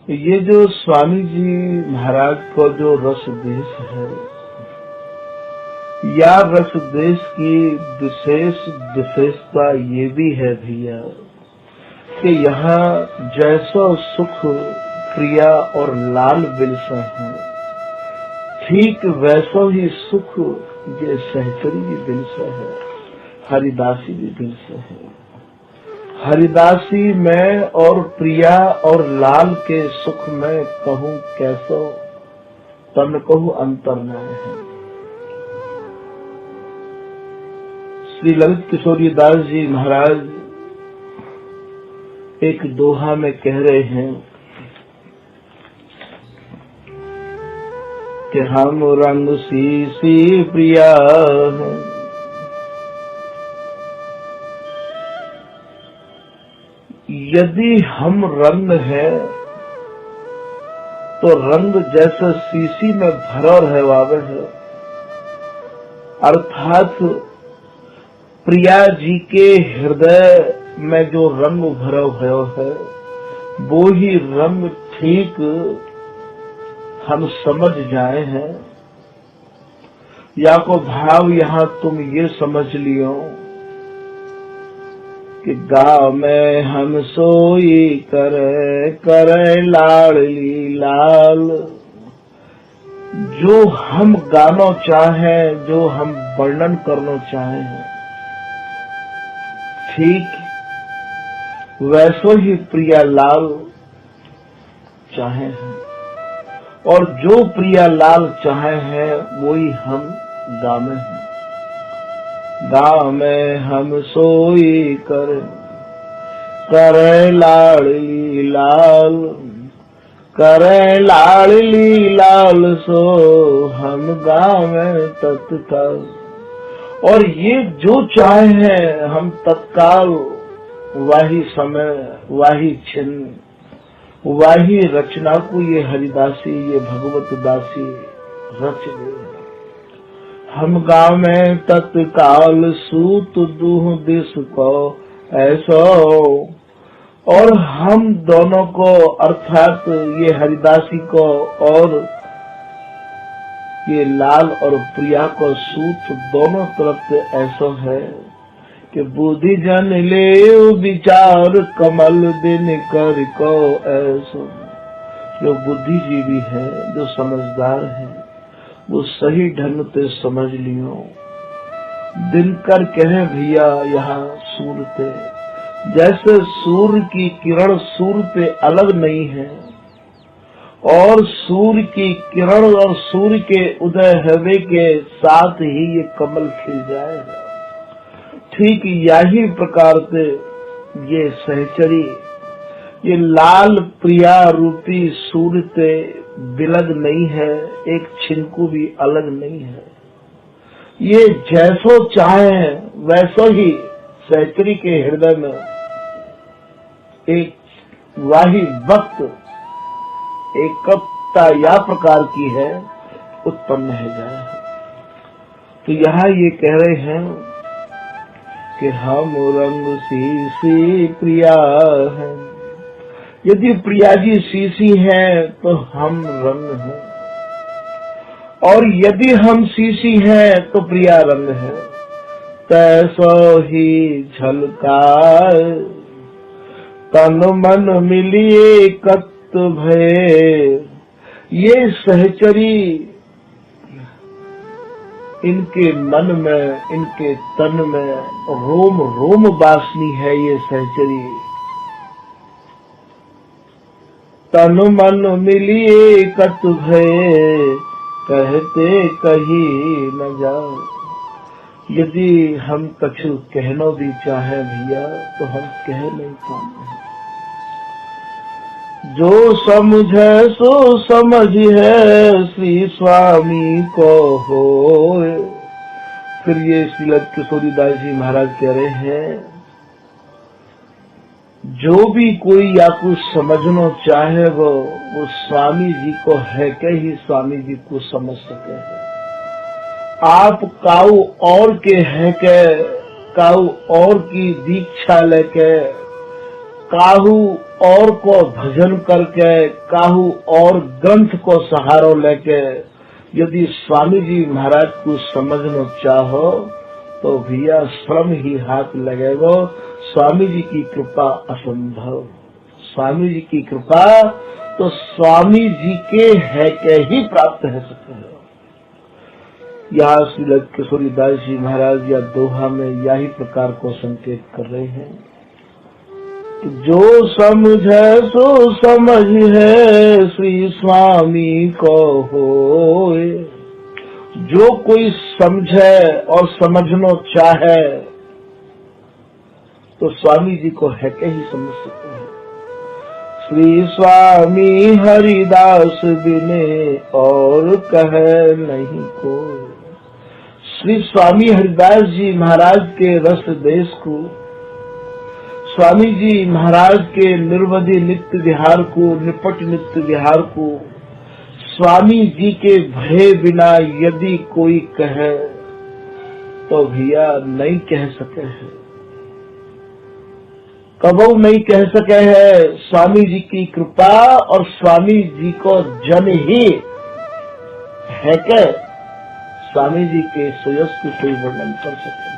ये जो स्वामी जी महाराज को जो रस देश है, या रस देश की विशेष विशेषता ये भी है भैया कि यहाँ जैसो सुख प्रिया और लाल बिलसा है, ठीक वैसो ही सुख ये सहचरी भी बिलसा है, हरिदासी भी बिलसा है। हरिदासी में और प्रिया और लाल के सुख में कहूँ कैसो तन कहूँ अंतर न है। श्री ललित किशोरी दास जी महाराज एक दोहा में कह रहे हैं कि हम रंग सी प्रिया है, यदि हम रंग है तो रंग जैसे शीशी में भरा रहवावे है, अर्थात प्रिया जी के हृदय में जो रंग भरा हुआ है वो ही रंग ठीक हम समझ जाए हैं। या को भाव यहाँ तुम ये समझ लियो कि गाँव में हम सोई करे लाडली लाल, जो हम गाना चाहे, जो हम वर्णन करना चाहे हैं, ठीक वैसो ही प्रिया लाल चाहे हैं, और जो प्रिया लाल चाहे हैं वही हम गावे हैं। गाँव में हम सोई करे लाडली लाल, करे लाडली लाल सो हम गाँव में तत्काल। और ये जो चाहे हैं हम तत्काल वही समय वही छिन्न वही रचना को ये हरिदासी ये भगवत दासी रच दे। हम गाँव में तत्काल सूत दूह दिस को ऐसो, और हम दोनों को अर्थात ये हरिदासी को और ये लाल और प्रिया को सूत दोनों तरफ से ऐसा है कि बुद्धि जन ले विचार कमल दिन कर को ऐसो। जो बुद्धिजीवी है, जो समझदार है, वो सही ढंग से समझ लियो। दिनकर कहे भैया यहाँ सूर्य पे, जैसे सूर्य की किरण सूर्य पे अलग नहीं है और सूर्य की किरण और सूर्य के उदय होने के साथ ही ये कमल खिल जाएगा, ठीक यही प्रकार से ये सहचरी ये लाल प्रिया रूपी सूर्य से बिलग नहीं है, एक छिनको भी अलग नहीं है। ये जैसो चाहे वैसो ही सहचरी के हृदय में एक वाही वक्त एकता या प्रकार की है उत्पन्न है जाए। तो यहाँ ये कह रहे हैं कि हम रंग सी प्रिया है। यदि प्रिया जी शीशी है तो हम रंग हैं, और यदि हम शीशी हैं तो प्रिया रंग है। तैसो ही झलकार तन मन मिलिए कत भय। ये सहचरी इनके मन में इनके तन में रोम रोम वासनी है। ये सहचरी तन मन मिलिए कत भय, कहते कही न जाओ। यदि हम कछु कहना भी चाहे भैया तो हम कह नहीं पाते। जो समझे सो समझ है श्री स्वामी को हो। फिर ये श्री ललित किशोरी दास जी महाराज कह रहे हैं, जो भी कोई या कुछ समझना चाहे वो स्वामी जी को है के ही स्वामी जी को समझ सके। आप काऊ और के है के काऊ और की दीक्षा लेके काहू और को भजन करके, काहू और ग्रंथ को सहारो लेके यदि स्वामी जी महाराज को समझना चाहो तो भैया श्रम ही हाथ लगेगो। स्वामी जी की कृपा असंभव, स्वामी जी की कृपा तो स्वामी जी के है के ही प्राप्त है सकते हैं। यहाँ श्री किशोरीदास जी महाराज या दोहा में यही प्रकार को संकेत कर रहे हैं कि जो समझे सो समझ है श्री स्वामी को होए। जो कोई समझे और समझना चाहे तो स्वामी जी को है के ही समझ सकते हैं। श्री स्वामी हरिदास बिने और कहे नहीं कोई। श्री स्वामी हरिदास जी महाराज के रस देश को, स्वामी जी महाराज के निर्वधि नित्य विहार को, निपट नित्य विहार को स्वामी जी के भय बिना यदि कोई कहे तो भैया नहीं कह सके है, कबो नहीं कह सके है। स्वामी जी की कृपा और स्वामी जी को जन ही है के स्वामी जी के सुयश को कोई वर्णन कर सके।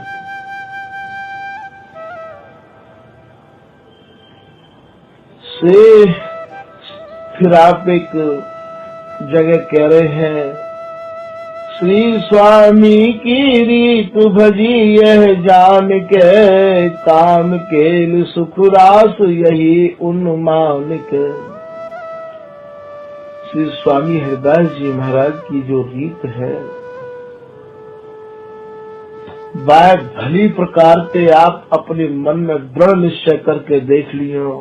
से फिर आप एक जगह कह रहे हैं, श्री स्वामी की रीत भजी यह जान के, काम केल सुख रास यही उन्मान के। श्री स्वामी हरिदास जी महाराज की जो रीत है वह भली प्रकार से आप अपने मन में दृढ़ निश्चय करके देख लियो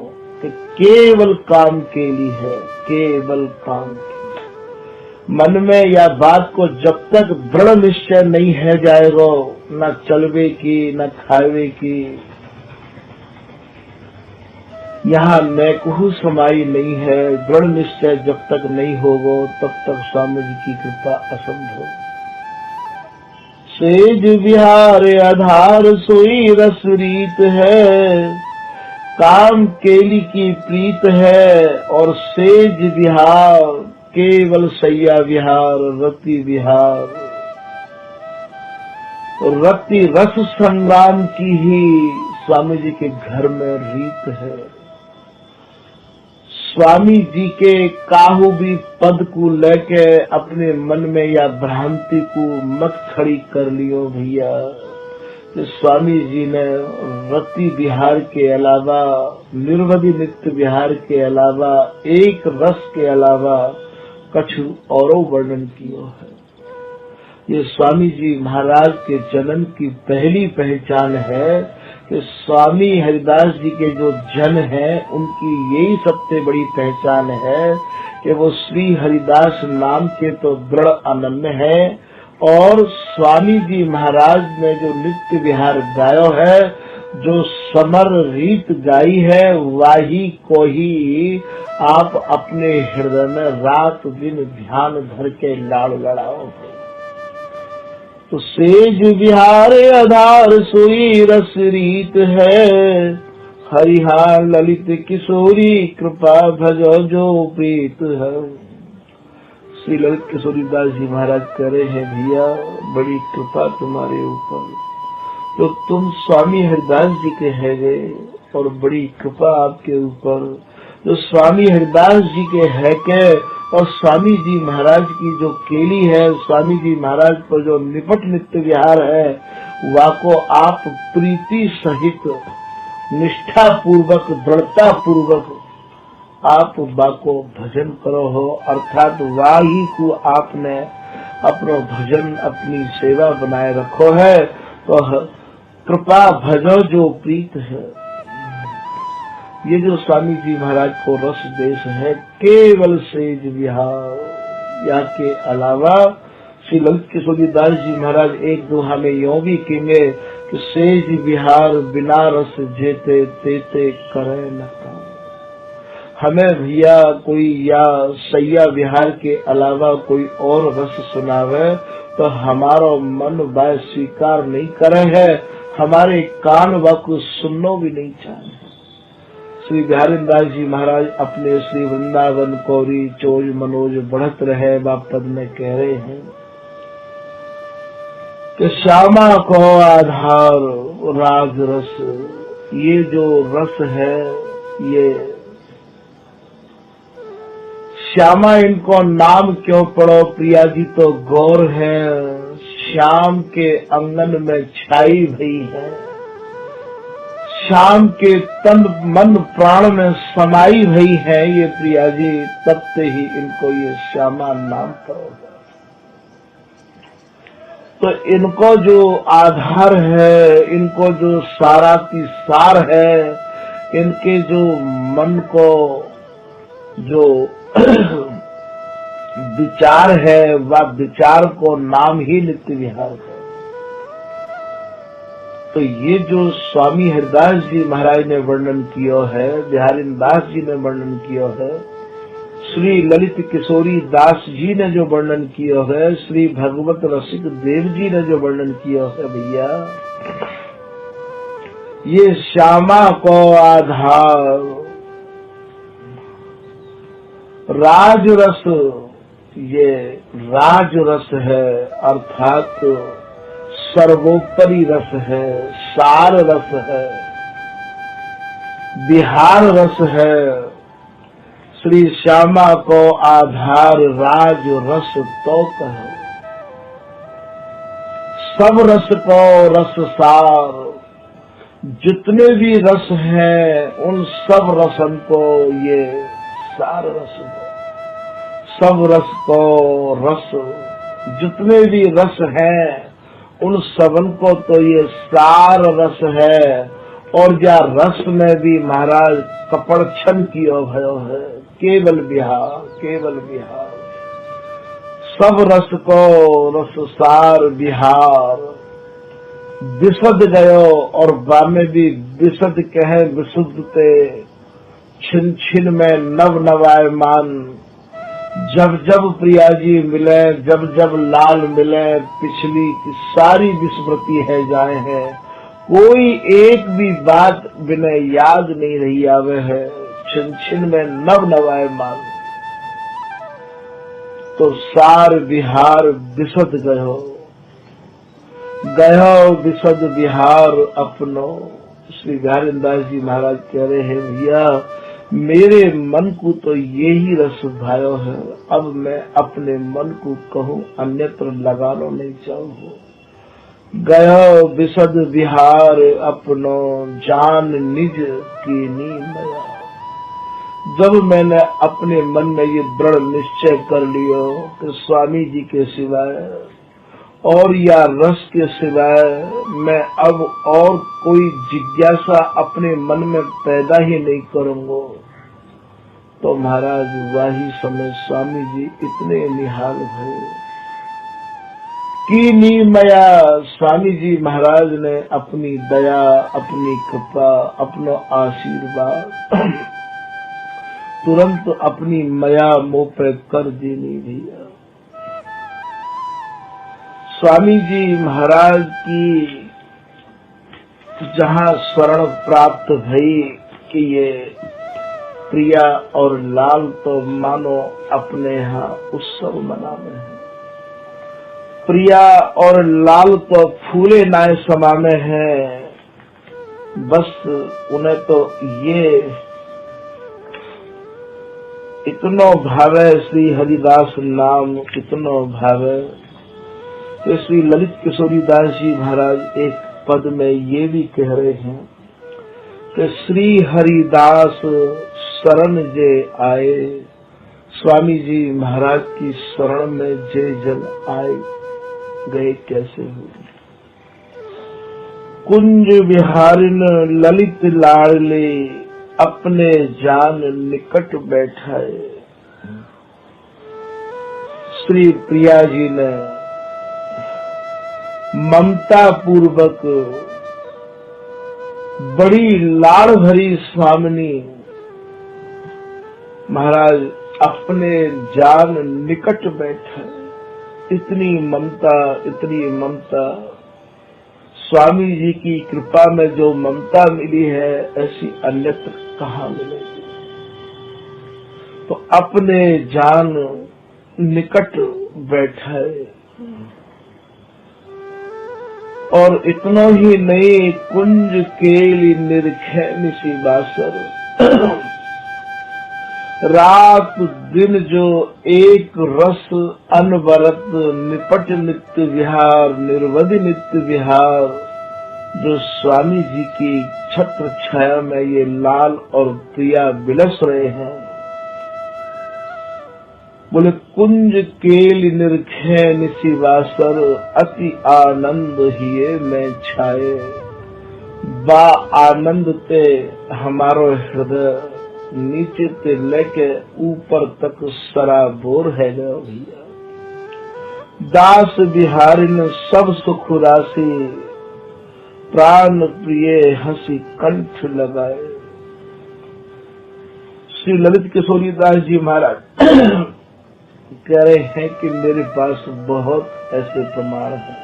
कि केवल काम के लिए है, केवल काम के लिए। मन में या बात को जब तक दृढ़ निश्चय नहीं है जाएगा, न चलवे की न खावे की, यहाँ मैं कहूँ समाई नहीं है, दृढ़ निश्चय जब तक नहीं होगा तब तक स्वामी जी की कृपा असंभव। सेज विहार आधार सोई रस रीत है, काम केली की प्रीत है और सेज विहार केवल सैया विहार, रति विहार, रति रस संग्राम की ही स्वामी जी के घर में रीत है। स्वामी जी के काहू भी पद को लेके अपने मन में या भ्रांति को मत खड़ी कर लियो भैया। तो स्वामी जी ने रति विहार के अलावा, निर्वधि नित्य विहार के अलावा, एक रस के अलावा कछु और वर्णन किया है। ये स्वामी जी महाराज के जन्म की पहली पहचान है कि स्वामी हरिदास जी के जो जन हैं उनकी यही सबसे बड़ी पहचान है कि वो श्री हरिदास नाम के तो दृढ़ अनन्य है और स्वामी जी महाराज ने जो नित्य विहार गायो है, जो समर रीत गाई है, वही को ही आप अपने हृदय में रात दिन ध्यान धर के लाड़ लड़ाओ। तो सेज विहार आधार सोई रस रीत है, हरिहा ललित किशोरी कृपा भजो जो प्रीत है। श्री ललित किशोरीदास जी महाराज कह रहे हैं, भैया बड़ी कृपा तुम्हारे ऊपर, तो तुम स्वामी हरिदास जी के है गए और बड़ी कृपा आपके ऊपर जो स्वामी हरिदास जी के है के और स्वामी जी महाराज की जो केली है, स्वामी जी महाराज पर जो निपट नित्य विहार है, वाको आप प्रीति सहित निष्ठा पूर्वक दृढ़ता पूर्वक आप बाको भजन करो हो, अर्थात वाही को आपने अपना भजन अपनी सेवा बनाए रखो है। तो कृपा भजो जो प्रीत है, ये जो स्वामी जी महाराज को रस देश है केवल सेज विहार। या के अलावा श्री ललित किशोरीदास जी महाराज एक दोहा में यों भी कहेंगे कि सेज विहार बिना रस जेते तेते करे न काम। हमें भैया कोई या सैया विहार के अलावा कोई और रस सुनावे तो हमारा मन वह स्वीकार नहीं करे है, हमारे कान वह को सुनना भी नहीं चाहे। श्री बिहारी दास जी महाराज अपने श्री वृंदावन कौरी चोज मनोज बढ़त रहे पद में कह रहे हैं कि श्यामा को आधार राज रस, ये जो रस है ये श्यामा, इनको नाम क्यों पड़ो प्रिया जी, तो गौर है श्याम के अंगन में छाई भई है, श्याम के तन मन प्राण में समाई भई है ये प्रिया जी, तब से ही इनको ये श्यामा नाम पड़ोगा। तो इनको जो आधार है, इनको जो सारा की सार है, इनके जो मन को जो विचार है, वह विचार को नाम ही नित्य विहार है। तो ये जो स्वामी हरिदास जी महाराज ने वर्णन किया है, बिहारी दास जी ने वर्णन किया है, श्री ललित किशोरी दास जी ने जो वर्णन किया है, श्री भगवत रसिक देव जी ने जो वर्णन किया है, भैया ये श्यामा को आधार राजरस, ये राजरस है, अर्थात सर्वोपरि रस है, सार रस है, बिहार रस है। श्री श्यामा को आधार राज रस तो कहो, सब रस को रस सार, जितने भी रस हैं उन सब रसन को ये सार रस है। सब रस को रस, जितने भी रस हैं उन सबन को तो ये सार रस है। और या रस में भी महाराज कपड़ छन किया भयो है, केवल बिहार, केवल बिहार। सब रस को रस सार बिहार, विशद गयो और बामे भी विशद कहे विशुद्ध ते, छिन छिन में नव नवायमान। जब जब प्रिया जी मिले, जब जब लाल मिले, पिछली की सारी विस्मृति है जाए है, कोई एक भी बात बिना याद नहीं रही आवे है, छिन छिन में नव नवायमान। तो सार बिहार विशद गयो, गयो विशद बिहार अपनो। श्री बिहारी दास जी महाराज कह रहे हैं, भैया मेरे मन को तो यही रस भायो है, अब मैं अपने मन को कहूँ अन्यत्र लगाना नहीं चाहूँ। गयो विशद बिहार अपनो, जान निज कीनी मया। जब मैंने अपने मन में ये दृढ़ निश्चय कर लियो कि स्वामी जी के सिवाय और या रस के सिवाय मैं अब और कोई जिज्ञासा अपने मन में पैदा ही नहीं करूंगा, तो महाराज वही समय स्वामी जी इतने निहाल भये कि नीमया। स्वामी जी महाराज ने अपनी दया, अपनी कृपा, अपना आशीर्वाद तुरंत अपनी मया मुंह पे कर देनी भैया। स्वामी जी महाराज की जहाँ शरण प्राप्त भई कि ये प्रिया और लाल तो मानो अपने यहाँ उत्सव मना में है। प्रिया और लाल तो फूले नाय समा में है, बस उन्हें तो ये इतनो भावे श्री हरिदास नाम, इतनो भावे तो श्री ललित किशोरी दास जी महाराज एक पद में ये भी कह रहे हैं कि श्री हरिदास शरण जे आए। स्वामी जी महाराज की शरण में जे जन आए गए कैसे हुए। कुंज विहारिन ललित लाडले, अपने जान निकट बैठाए। श्री प्रिया जी ने ममता पूर्वक बड़ी लाड़ भरी स्वामिनी महाराज अपने जान निकट बैठा। इतनी ममता, इतनी ममता। स्वामी जी की कृपा में जो ममता मिली है ऐसी अन्यत्र कहाँ मिलेगी। तो अपने जान निकट बैठे और इतना ही नहीं, कुंज केली निरखे निसी बासर, रात दिन जो एक रस अनवरत, निपट नित्य विहार निर्वधि नित्य विहार, जो स्वामी जी की छत्र छाया में ये लाल और प्रिया बिलस रहे हैं। बोले कुंज केल निरखे निसी बासर, अति आनंद हिये में छाए, बा आनंद ते हमारो हृदय, नीचे ते लेके ऊपर तक सराबोर है गया भैया। दास बिहारी ने सब सुख राशि, प्राण प्रिय हंसी कंठ लगाए। श्री ललित किशोरी दास जी महाराज कह रहे हैं कि मेरे पास बहुत ऐसे प्रमाण हैं।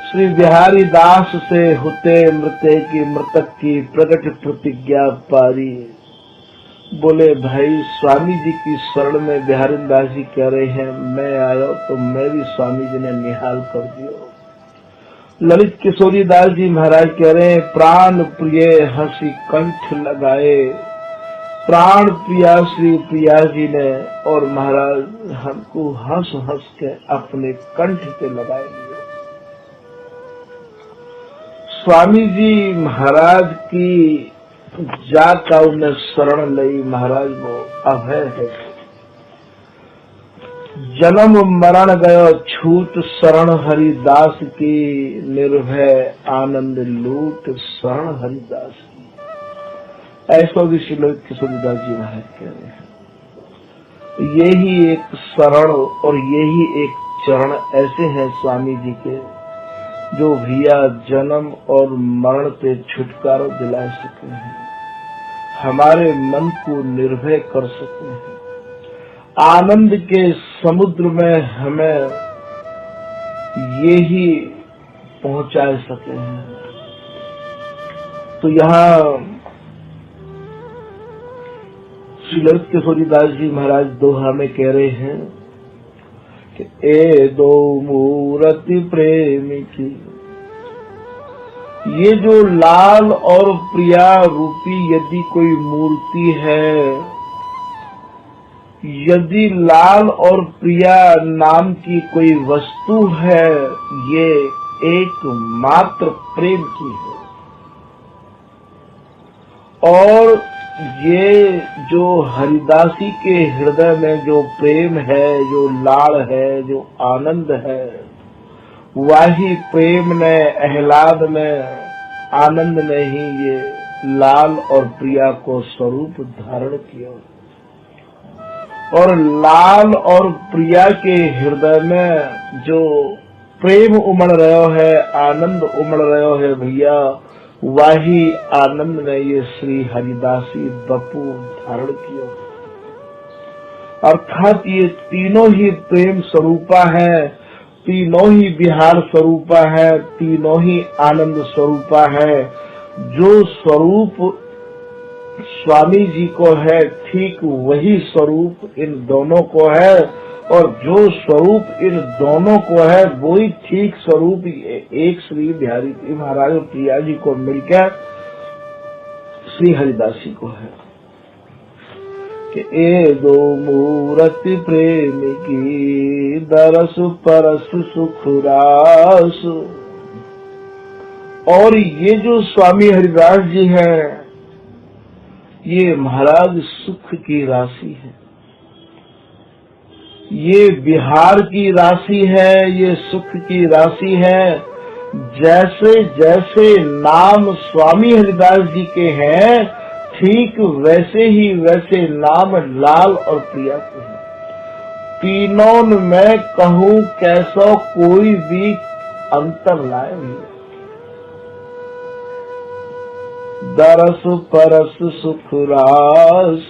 श्री बिहारी दास से होते मृत्य की मृतक की प्रकट प्रतिज्ञा पारी। बोले भाई स्वामी जी की शरण में बिहारी दास जी कह रहे हैं, मैं आया तो मैं भी स्वामी जी ने निहाल कर दिया। ललित किशोरी दास जी महाराज कह रहे हैं, प्राण प्रिय हंसी कंठ लगाए। प्राण प्रिया श्री प्रिया जी ने और महाराज हमको हंस हंस के अपने कंठ पे लगाएंगे। स्वामी जी महाराज की जाका उन्हें शरण लई, महाराज वो अभय है। जन्म मरण गयो छूट शरण हरिदास की, निर्भय आनंद लूट शरण हरिदास की। ऐसा भी श्री ललित किशोरीदास जी महाराज कह रहे हैं। यही एक शरण और यही एक चरण ऐसे हैं स्वामी जी के, जो भैया जन्म और मरण पे छुटकारा दिला सके हैं, हमारे मन को निर्भय कर सके हैं, आनंद के समुद्र में हमें यही पहुंचा सके हैं। तो यहाँ श्री ललित किशोरीदास जी महाराज दोहा में कह रहे हैं कि ए दो मूर्ति प्रेम की, ये जो लाल और प्रिया रूपी यदि कोई मूर्ति है, यदि लाल और प्रिया नाम की कोई वस्तु है, ये एकमात्र प्रेम की है। और ये जो हरिदासी के हृदय में जो प्रेम है, जो लाड़ है, जो आनंद है, वही प्रेम ने आह्लाद में आनंद ने ही ये लाल और प्रिया को स्वरूप धारण किया। और लाल और प्रिया के हृदय में जो प्रेम उमड़ रहा है, आनंद उमड़ रहा है भैया, वही आनंद ने ये श्री हरिदासी बपू धारण किया। अर्थात ये तीनों ही प्रेम स्वरूपा है, तीनों ही विहार स्वरूपा है, तीनों ही आनंद स्वरूपा है। जो स्वरूप स्वामी जी को है, ठीक वही स्वरूप इन दोनों को है, और जो स्वरूप इन दोनों को है, वही ठीक स्वरूप एक श्री बिहारी जी महाराज और प्रिया जी को मिलकर श्री हरिदासी को है। कि ए दो मूर्ति प्रेम की, दरस परस सुख रास। और ये जो स्वामी हरिदास जी हैं, ये महाराज सुख की राशि है, ये बिहार की राशि है, ये सुख की राशि है। जैसे जैसे नाम स्वामी हरिदास जी के हैं, ठीक वैसे ही वैसे नाम लाल और प्रिया के हैं। तीनों में कहूँ कैसा कोई भी अंतर लाए नहीं। दरस परस सुख रास,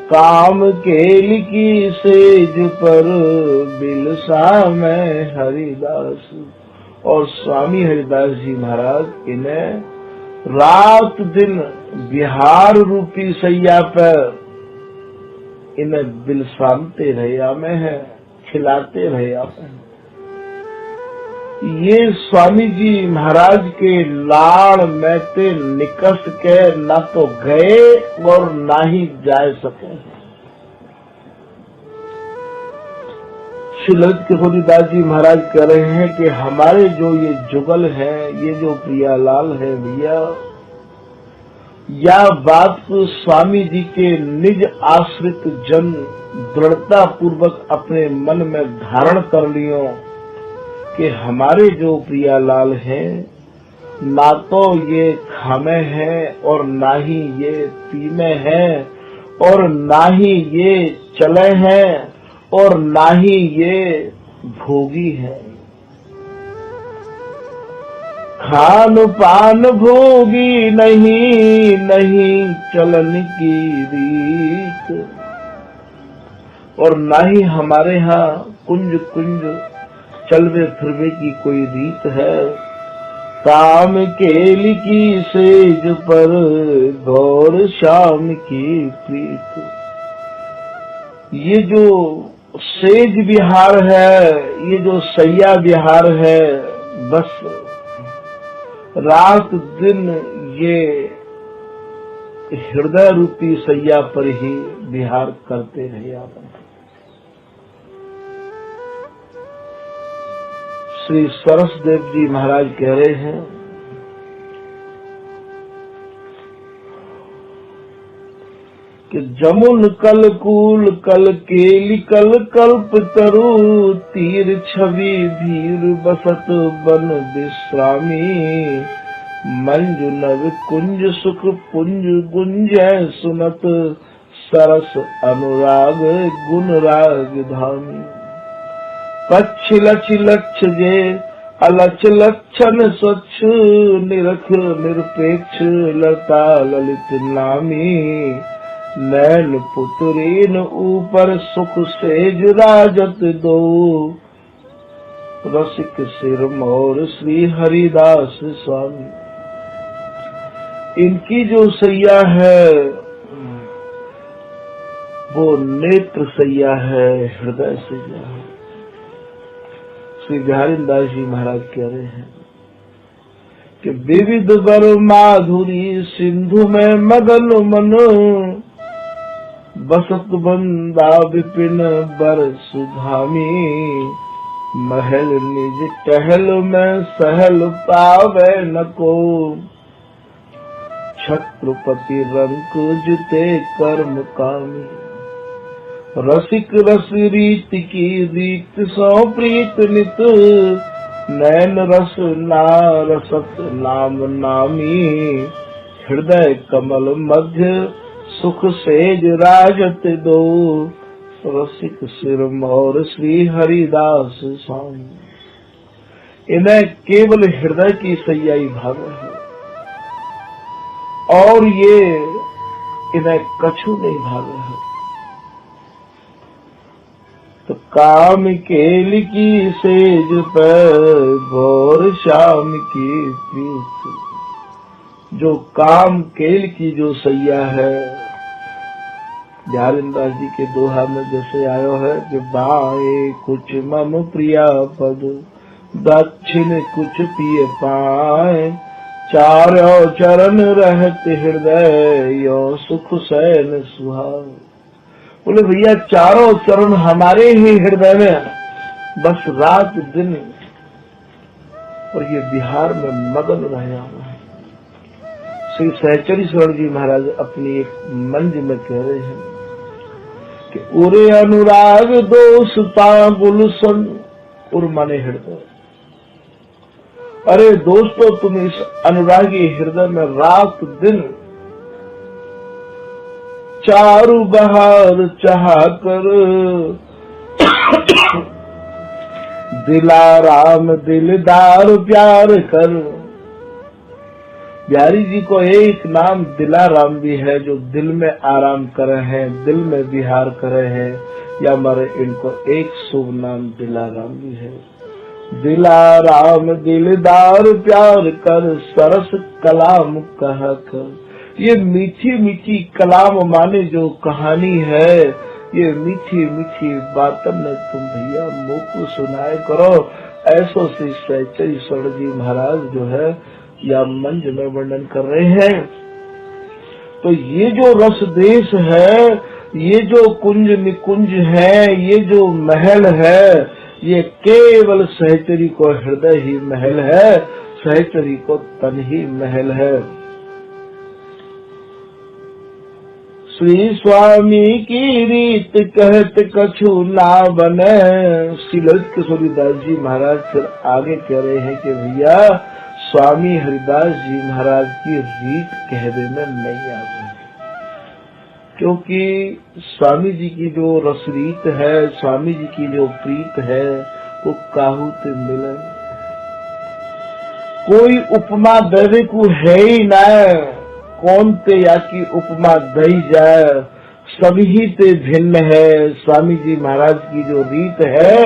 काम केल की सेज पर, बिलसा में हरिदास। और स्वामी हरिदास जी महाराज इन्हें रात दिन बिहार रूपी सैया पर इन्हें बिलसानते रहे में है, खिलाते रहे में। ये स्वामी जी महाराज के लाड़ में ते निकस के न तो गए और ना ही जा सके। श्री ललित किशोरीदास जी महाराज कह रहे हैं कि हमारे जो ये जुगल है, ये जो प्रियालाल है भैया, या बात को स्वामी जी के निज आश्रित जन दृढ़ता पूर्वक अपने मन में धारण कर लियो कि हमारे जो प्रियालाल हैं ना तो ये खामे हैं और ना ही ये पीमे हैं और ना ही ये चले हैं और ना ही ये भोगी है। खान पान भोगी नहीं, नहीं चलन की रीत, और ना ही हमारे यहाँ कुंज कुंज चलवे फिरवे की कोई रीत है। काम केली की सेज पर गौर शाम की प्रीत। ये जो सेज विहार है, ये जो सैया विहार है, बस रात दिन ये हृदय रूपी सैया पर ही विहार करते रहे आप। श्री सरसदेव जी महाराज कह रहे हैं कि जमुन कल कूल कल केली कल कल्प तरु तीर छवि भीर बसत बन विश्रामी मंजु नव कुंज सुख पुंज गुंजय सुनत सरस अनुराग गुण राग धामी। पक्ष लक्ष लक्ष जे अलच लक्षण स्वच्छ निरख निरपेक्ष लता ललित नामी नैन पुत्रीन ऊपर सुख सेज राजत दो रसिक सिर मोर श्री हरिदास स्वामी। इनकी जो सैया है वो नेत्र सैया है, हृदय सैया है। श्री बिहारी दास जी महाराज कह रहे हैं कि विविध बर माधुरी सिंधु में मगन मन बसत बंदा विपिन बर सुधामी महल निज टहल में सहल पावे न को छत्रपति रंक जुते कर्म कामी। रसिक रस रीत की रीत सौ प्रीत नित नैन रस ना रसत नाम नामी हृदय कमल मध्य सुख सेज राजत दो रसिक सिर मोर श्री हरिदास स्वामी। इन्हें केवल हृदय की सैयाई भाव है और ये इन्हें कछु नहीं भाव है। तो काम केल की सेज पर भोर शाम की प्रीत। जो काम केल की जो सैया है, बिहारीदास जी के दोहा में जैसे आयो है कि बाएं कुछ मम प्रिया पद दक्षिण कुछ पिए पाए चारों चरण रहते हृदय यो सुख सैन सुहाए। बोले भैया चारों चरण हमारे ही हृदय में बस रात दिन और ये बिहार में मगन रहे हुए हैं। श्री सहचरीश्वर जी महाराज अपनी एक मंज में कह रहे हैं कि उरे अनुराग दोस्ता गुलशन उर माने हृदय। अरे दोस्तों तुम इस अनुरागी हृदय में रात दिन चारु बहार चाह कर दिलाराम दिलदार प्यार कर। बिहारी जी को एक नाम दिलाराम भी है, जो दिल में आराम करे हैं, दिल में विहार करे हैं, या हमारे इनको एक शुभ नाम दिलाराम भी है। दिलाराम दिलदार प्यार कर सरस कलाम कहा कर। ये मीठी मीठी कलाम माने जो कहानी है, ये मीठी मीठी बातों में तुम भैया मुँह को सुनाए करो। ऐसो श्री सहचरीश्वर जी महाराज जो है या मंच में वर्णन कर रहे हैं। तो ये जो रस देश है, ये जो कुंज निकुंज है, ये जो महल है, ये केवल सहचरी को हृदय ही महल है, सहचरी को तन ही महल है। श्री स्वामी की रीत कहत कछु ना बने। श्री ललित किशोरीदास जी महाराज फिर आगे कह रहे हैं कि भैया स्वामी हरिदास जी महाराज की रीत कहने में नहीं आ रही, क्योंकि स्वामी जी की जो रस रीत है, स्वामी जी की जो प्रीत है, वो काहू ते मिले। कोई उपमा देवे को है ही न, कौन ते या की उपमा दई जाए, सभी ते भिन्न है। स्वामी जी महाराज की जो रीत है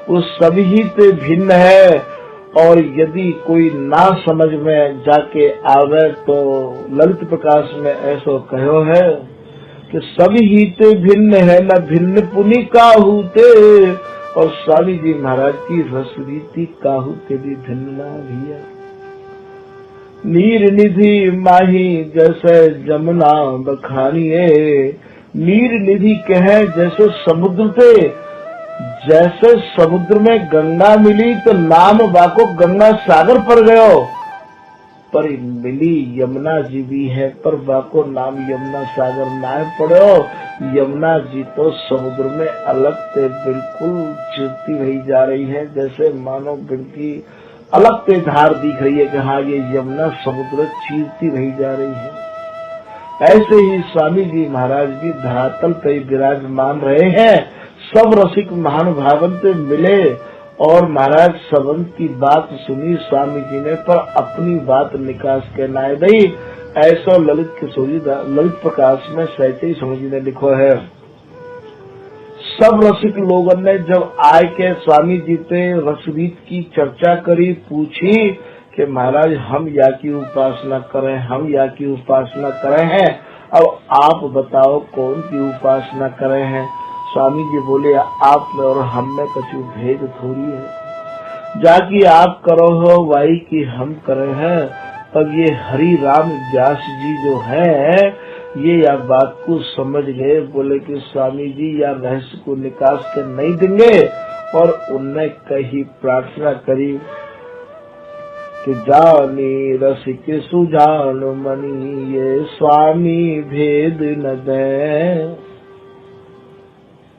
वो सभी ते भिन्न है। और यदि कोई ना समझ में जाके आवे तो ललित प्रकाश में ऐसो कहो है कि सभी ते भिन्न है, न भिन्न पुनि काहू ते। और स्वामी जी महाराज की रस रीति काहू ते भी भिन्न ना भैया। नीर निधि माही जैसे जमुना बखानिए। नीर निधि कहे जैसे समुद्र थे, जैसे समुद्र में गंगा मिली तो नाम बाको गंगा सागर पर गयो, पर मिली यमुना जी भी है, पर बाको नाम यमुना सागर ना पड़ो। यमुना जी तो समुद्र में अलग से बिल्कुल चिरती रही जा रही है, जैसे मानो बिल्कुल अलग से धार दिख रही है कि हाँ ये यमुना समुद्र चीरती रही जा रही है। ऐसे ही स्वामी जी महाराज भी धरातल पे विराजमान रहे हैं। सब रसिक महानुभावन पे मिले और महाराज सबंत की बात सुनी स्वामी जी ने, पर अपनी बात निकास के नाय दी। ऐसा ललित किशोरी ललित प्रकाश में सहचरी स्वामी जी ने लिखो है। सब रसिक लोगों ने जब आए के स्वामी जी पे रसरीत की चर्चा करी, पूछी कि महाराज हम या की उपासना करें, हम या की उपासना करें हैं, अब आप बताओ कौन की उपासना करें हैं। स्वामी जी बोले आप में और हम में कछु भेद थोड़ी है, जाकि आप करो हो वाई की हम करे हैं। तब ये हरि राम व्यास जी जो है ये या बात को समझ गए, बोले कि स्वामी जी या रहस्य को निकास के नहीं देंगे। और उनने कही प्रार्थना करी कि जानी रसिक सुजान मनी, ये स्वामी भेद न दे।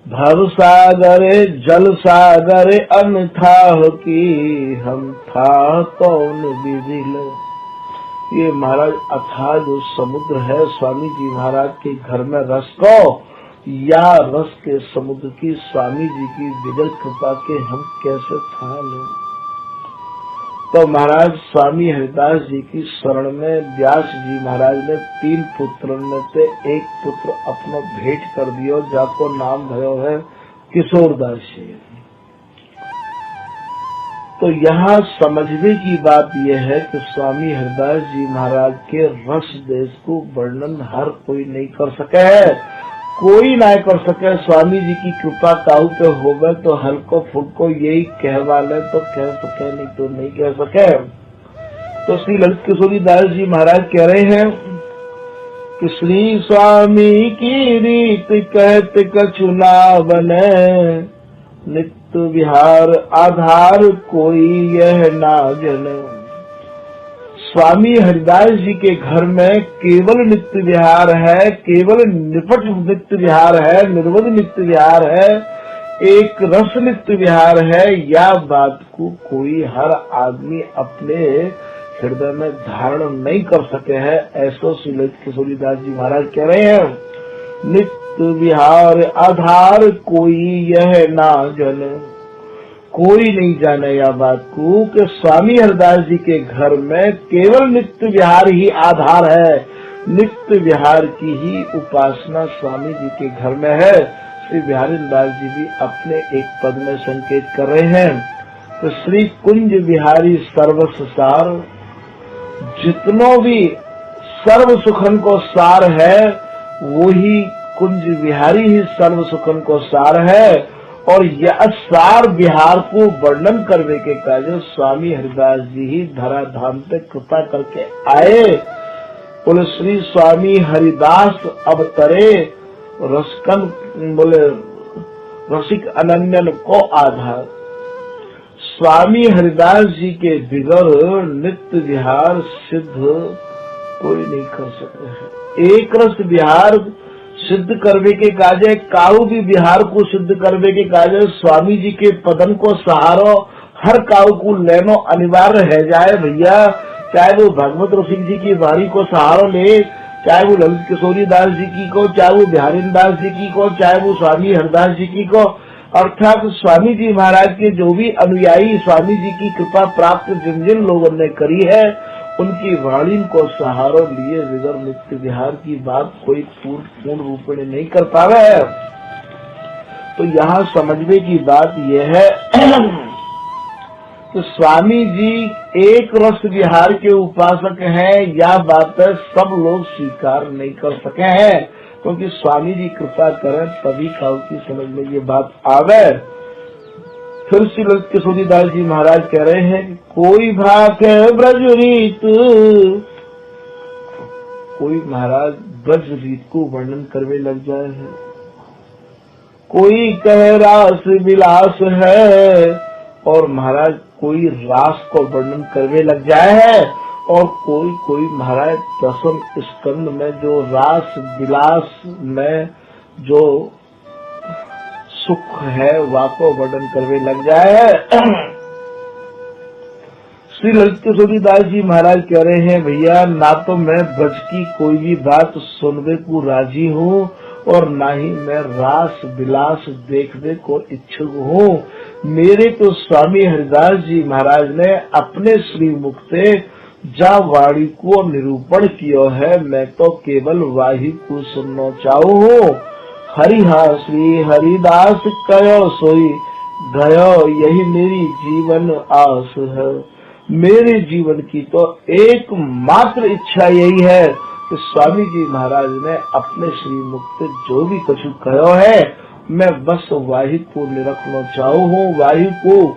भव सागर जल सागर अनथाह की, हम था कौन विदिल। ये महाराज अथाह जो समुद्र है, स्वामी जी महाराज के घर में रस को या रस के समुद्र की स्वामी जी की विजय कृपा के हम कैसे था लें। तो महाराज स्वामी हरिदास जी की शरण में व्यास जी महाराज ने 3 पुत्रों में से एक पुत्र अपना भेंट कर दियो, जाको नाम भयो है किशोरदास जी। तो यहाँ समझने की बात यह है कि स्वामी हरिदास जी महाराज के रस देश को वर्णन हर कोई नहीं कर सके है, कोई ना कर सके। स्वामी जी की कृपा काहू पे होवे तो हल्को फुल्को यही कहवा ले तो कह सके, नहीं तो नहीं कह सके। तो श्री ललित किशोरी दास जी महाराज कह रहे हैं कि श्री स्वामी की रीत कहत कछु ना बने, नित्य विहार आधार कोई यह ना जने। स्वामी हरिदास जी के घर में केवल नित्य विहार है, केवल निपट नित्य विहार है, निर्वध नित्य विहार है, एक रस नित्य विहार है। या बात को कोई हर आदमी अपने हृदय में धारण नहीं कर सके है, ऐसा श्री ललित किशोरीदास जी महाराज कह रहे हैं। नित्य विहार आधार कोई यह ना जने, कोई नहीं जाने या बात को कि स्वामी हरिदास जी के घर में केवल नित्य विहार ही आधार है, नित्य विहार की ही उपासना स्वामी जी के घर में है। श्री बिहारी दास जी भी अपने एक पद में संकेत कर रहे हैं तो श्री कुंज बिहारी सर्वस सार, जितनो भी सर्व सुखन को सार है वही कुंज बिहारी ही सर्व सुखन को सार है। और यह सार बिहार को वर्णन करने के कार्य स्वामी हरिदास जी ही धरा धाम पे कृपा करके आए। बोले श्री स्वामी हरिदास अवतरे रसकन, बोले रसिक अनन्यन को आधार। स्वामी हरिदास जी के बिगड़ नित्य विहार सिद्ध कोई नहीं कर सकते हैं। एक रस विहार सिद्ध करने के काजे, काऊ भी बिहार को सिद्ध करने के काजे स्वामी जी के पदन को सहारो हर काऊ को लेनो अनिवार्य है जाए भैया। चाहे वो भगवत रसिक जी की वाणी को सहारो ले, चाहे वो ललित किशोरी दास जी की को, चाहे वो बिहारी दास जी की को, चाहे वो स्वामी हरिदास जी की को, अर्थात स्वामी जी महाराज के जो भी अनुयायी स्वामी जी की कृपा प्राप्त जिन जिन लोगों ने करी है उनकी वाणी को सहारो लिए विगर नित्य विहार की बात कोई पूर्ण रूप में नहीं कर पा रहे है। तो यहाँ समझने की बात यह है तो स्वामी जी एक रस विहार के उपासक हैं, यह बात सब लोग स्वीकार नहीं कर सके हैं, क्योंकि स्वामी जी कृपा करें तभी काऊ की समझ में ये बात आवे। फिर श्री ललित किशोरी दास जी महाराज कह रहे हैं, कोई भाग ब्रज रीत, कोई महाराज ब्रज रीत को वर्णन करने लग जाए है, कोई कह रास विलास है, और महाराज कोई रास को वर्णन करने लग जाए है, और कोई महाराज दसम स्कंद में जो रास विलास में जो सुख है वाको वर्णन करने लग जाए है। श्री ललित किशोरी दास जी महाराज कह रहे हैं, भैया ना तो मैं ब्रज की कोई भी बात सुनने को राजी हूँ और ना ही मैं रास विलास देखने को इच्छुक हूँ। मेरे तो स्वामी हरिदास जी महाराज ने अपने श्रीमुख से जा वाणी को निरूपण किया है, मैं तो केवल वाही को सुनना चाहू हूँ। हरिहा श्री हरिदास कयो सोई गयो, यही मेरी जीवन आस है। मेरे जीवन की तो एकमात्र इच्छा यही है कि स्वामी जी महाराज ने अपने श्रीमुख से जो भी कुछ कहो है मैं बस वाही को निरखना चाहू हूँ, वाही को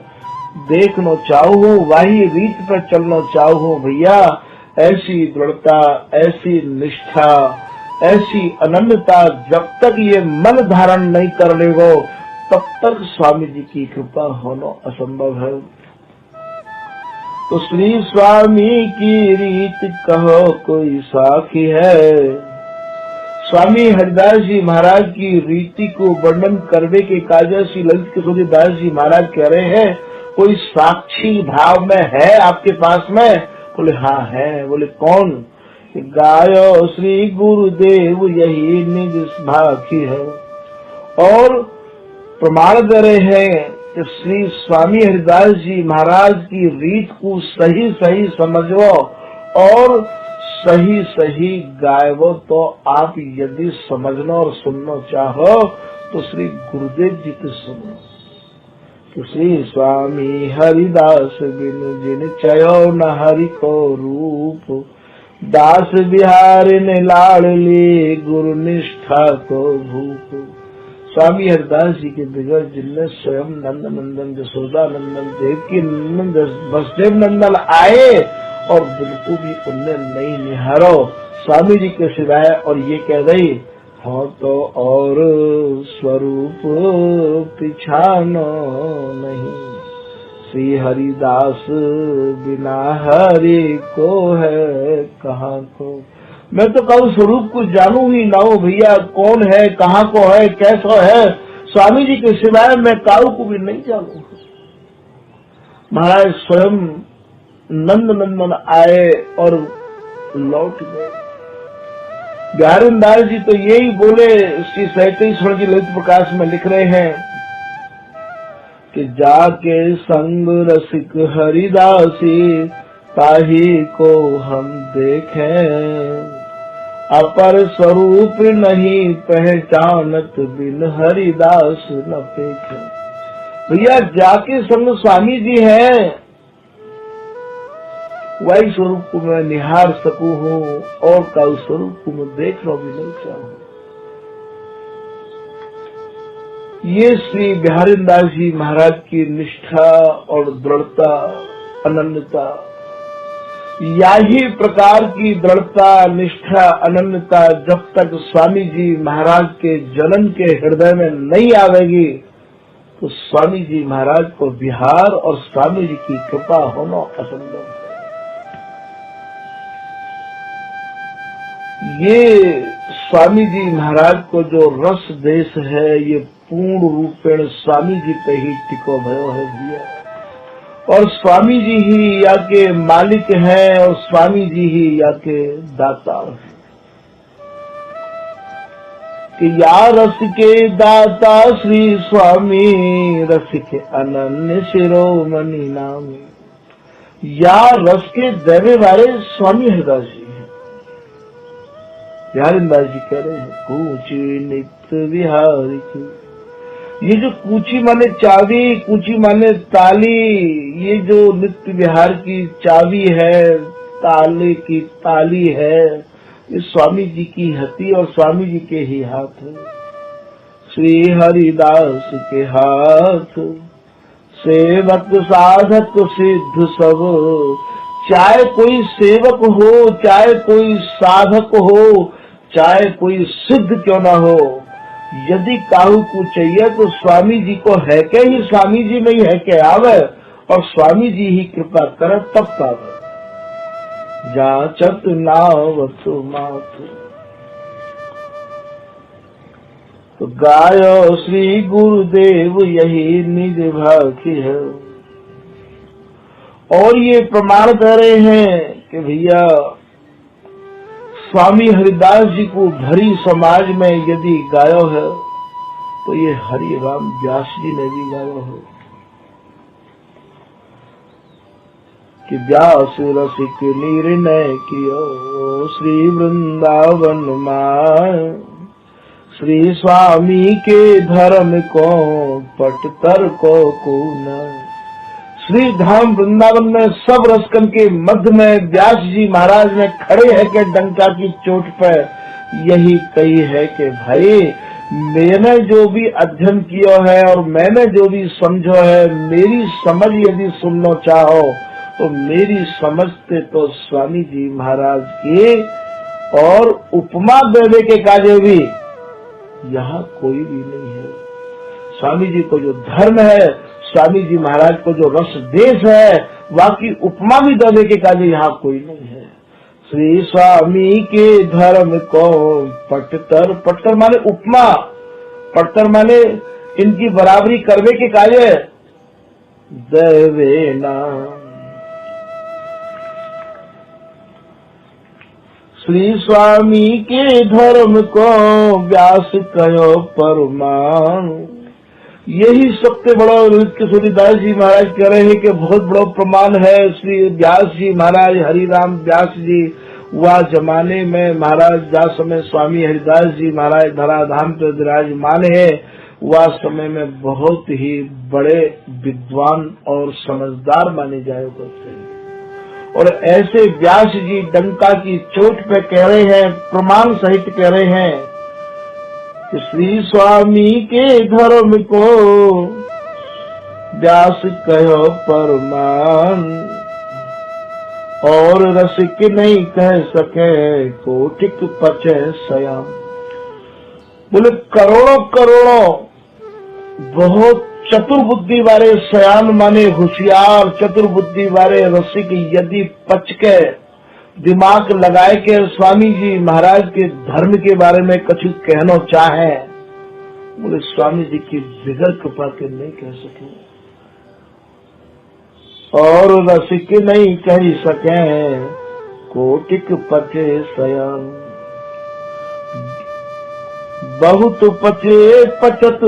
देखना चाहू हूँ, वाही रीत पर चलना चाहू हूँ। भैया ऐसी दृढ़ता, ऐसी निष्ठा, ऐसी अनन्यता जब तक ये मन धारण नहीं कर लेगो तब तक स्वामी जी की कृपा होना असंभव है। तो श्री स्वामी की रीत कहो कोई साखी है। स्वामी हरिदास जी महाराज की रीति को वर्णन करने के काज श्री ललित किशोरी दास जी महाराज कह रहे हैं, कोई साक्षी भाव में है आपके पास में? बोले हाँ है। बोले कौन? गायो श्री गुरुदेव यही निज भाखी है। और प्रमाण दे रहे हैं कि श्री स्वामी हरिदास जी महाराज की रीत को सही सही समझो और सही सही गायबो। तो आप यदि समझना और सुनना चाहो तो श्री गुरुदेव जी की सुनो। तो श्री स्वामी हरिदास बिन जिन चयो न हरि को रूप, दास बिहारी ने लाडली गुरु निष्ठा को भूप। स्वामी हरिदास जी के बिगड़ जिनने स्वयं नंद नंदन जसोदा नंदन देवकी नंदन वसुदेव नंदन आए और बिल्कुल भी उनने नहीं निहारो स्वामी जी के सिवाय, और ये कह गई हाँ तो और स्वरूप पिछानो नहीं, श्री हरिदास बिना हरि को है कहाँ को। मैं तो कहूँ स्वरूप को जानू ही ना हो भैया, कौन है, कहाँ को है, कैसा है, स्वामी जी के सिवाय मैं काऊ को भी नहीं जानू। महाराज स्वयं नंद नंदन आए और लौट गए। बिहारीदास जी तो यही बोले, श्री सैतीश्वर जी ललित प्रकाश में लिख रहे हैं कि जाके संग रसिक हरिदासी ताही को हम देखें, अपर स्वरूप नहीं पहचानत बिन हरिदास न पेखे। भैया जाके संग स्वामी जी हैं, वही स्वरूप को मैं निहार सकूं हूँ और का उस स्वरूप को मैं देखना भी नहीं चाहूँ। ये श्री बिहारी दास जी महाराज की निष्ठा और दृढ़ता, अनन्यता, या ही प्रकार की दृढ़ता, निष्ठा, अनन्यता जब तक स्वामी जी महाराज के जनन के हृदय में नहीं आवेगी, तो स्वामी जी महाराज को बिहार और स्वामी जी की कृपा होना असंभव है। ये स्वामी जी महाराज को जो रस देश है, ये पूर्ण रूपेण स्वामी जी पे ही टिको भयो है भैया, और स्वामी जी ही या के मालिक हैं और स्वामी जी ही या के दाता हैं। कि या रस के दाता श्री स्वामी, रस के अनन्य शिरोमणि नामी। या रस के देवे वाले स्वामी हरिदास जी हैं। बिहारी दास जी कह रहे हैं, कूची नित्य विहारी की। ये जो कूची माने चाबी, कूची माने ताली, ये जो नित्य विहार की चाबी है, ताले की ताली है, ये स्वामी जी की हथी और स्वामी जी के ही हाथ है। श्री हरिदास के हाथ सेवक साधक सिद्ध सब। चाहे कोई सेवक हो, चाहे कोई साधक हो, चाहे कोई सिद्ध क्यों न हो, यदि काहू को चाहिए तो स्वामी जी को है के ही स्वामी जी में ही है के आवे और स्वामी जी ही कृपा करे तब पावे। जाचत नावत मातु। तो गायो श्री गुरुदेव यही निज भाखी है। और ये प्रमाण कर रहे हैं कि भैया स्वामी हरिदास जी को भरी समाज में यदि गायो है तो ये हरि राम व्यास जी ने भी गायो है कि व्यास रसिक निर्णय कियो श्री वृंदावन माय। श्री स्वामी के धर्म को पटतर को न। श्री धाम वृंदावन में सब रसकन के मध्य में व्यास जी महाराज ने खड़े है के डंका की चोट पर यही कही है कि भाई मैंने जो भी अध्ययन किया है और मैंने जो भी समझो है, मेरी समझ यदि सुनना चाहो तो मेरी समझते तो स्वामी जी महाराज की और उपमा देने के काजे भी यहाँ कोई भी नहीं है। स्वामी जी को जो धर्म है, स्वामी जी महाराज को जो रस देश है, बाकी उपमा भी देने के काजे यहाँ कोई नहीं है। श्री स्वामी के धर्म को पटतर, पटतर माने उपमा, पटतर माने इनकी बराबरी करने के काजे देवे नाम। श्री स्वामी के धर्म को व्यास कहो परमाणु। यही सबसे बड़ा सूर्यदास जी महाराज कह रहे हैं कि बहुत बड़ा प्रमाण है। श्री व्यास जी महाराज, हरिराम व्यास जी, वह जमाने में महाराज जा समय स्वामी हरिदास जी महाराज धराधाम पर विराजमान है, वह समय में बहुत ही बड़े विद्वान और समझदार माने जाए करते हैं। और ऐसे व्यास जी डंका की चोट पे कह रहे हैं, प्रमाण सहित कह रहे हैं कि श्री स्वामी के धर्म को व्यास कहो परमान, और रसिक नहीं कह सके कोटिक पचे सयाम। बोले करोड़ों करोड़ों बहुत चतुर बुद्धि वाले सयान माने होशियार, चतुर बुद्धि वाले रसिक यदि पच के दिमाग लगाए के स्वामी जी महाराज के धर्म के बारे में कछु कहना चाहे, बोले स्वामी जी की बिगड़ कृपा के नहीं कह सके, और रसिक नहीं कह सके कोटिक पचे सयान। बहुत पचे पचत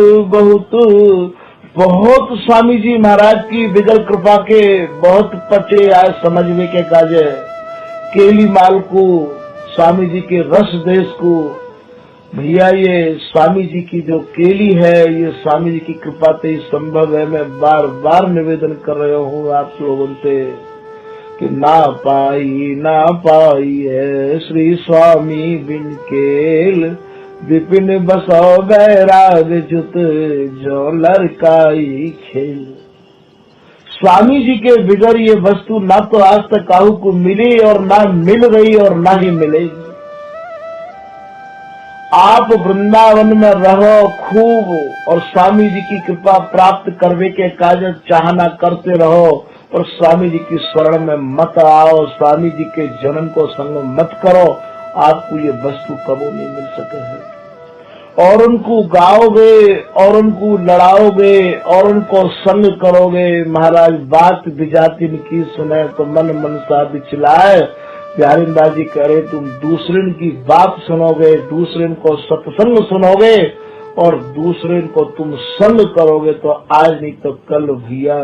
बहुत स्वामी जी महाराज की बिगड़ कृपा के बहुत पचे आए समझने के काजे। केली माल को, स्वामी जी के रस देश को, भैया ये स्वामी जी की जो केली है, ये स्वामी जी की कृपा से ही संभव है। मैं बार बार निवेदन कर रहा हूँ आप लोगों से कि ना पाई है श्री स्वामी बिन केल, विपिन बसो बैराग जुत जो लड़काई खेल। स्वामी जी के बिगड़ ये वस्तु ना तो आज तक काहू को मिली और ना मिल रही और ना ही मिलेगी। आप वृंदावन में रहो खूब और स्वामी जी की कृपा प्राप्त करने के कार्य चाहना करते रहो, और स्वामी जी की शरण में मत आओ, स्वामी जी के जन्म को संग मत करो, आपको ये वस्तु कबो नहीं मिल सके है। और उनको गाओगे और उनको लड़ाओगे और उनको संग करोगे, महाराज बात विजाति की सुने तो मन मनसा बिचलाए। प्यारेदास जी कह रहे तुम दूसरे की बात सुनोगे, दूसरे को सत्संग सुनोगे और दूसरे को तुम संग करोगे तो आज नहीं तो कल भैया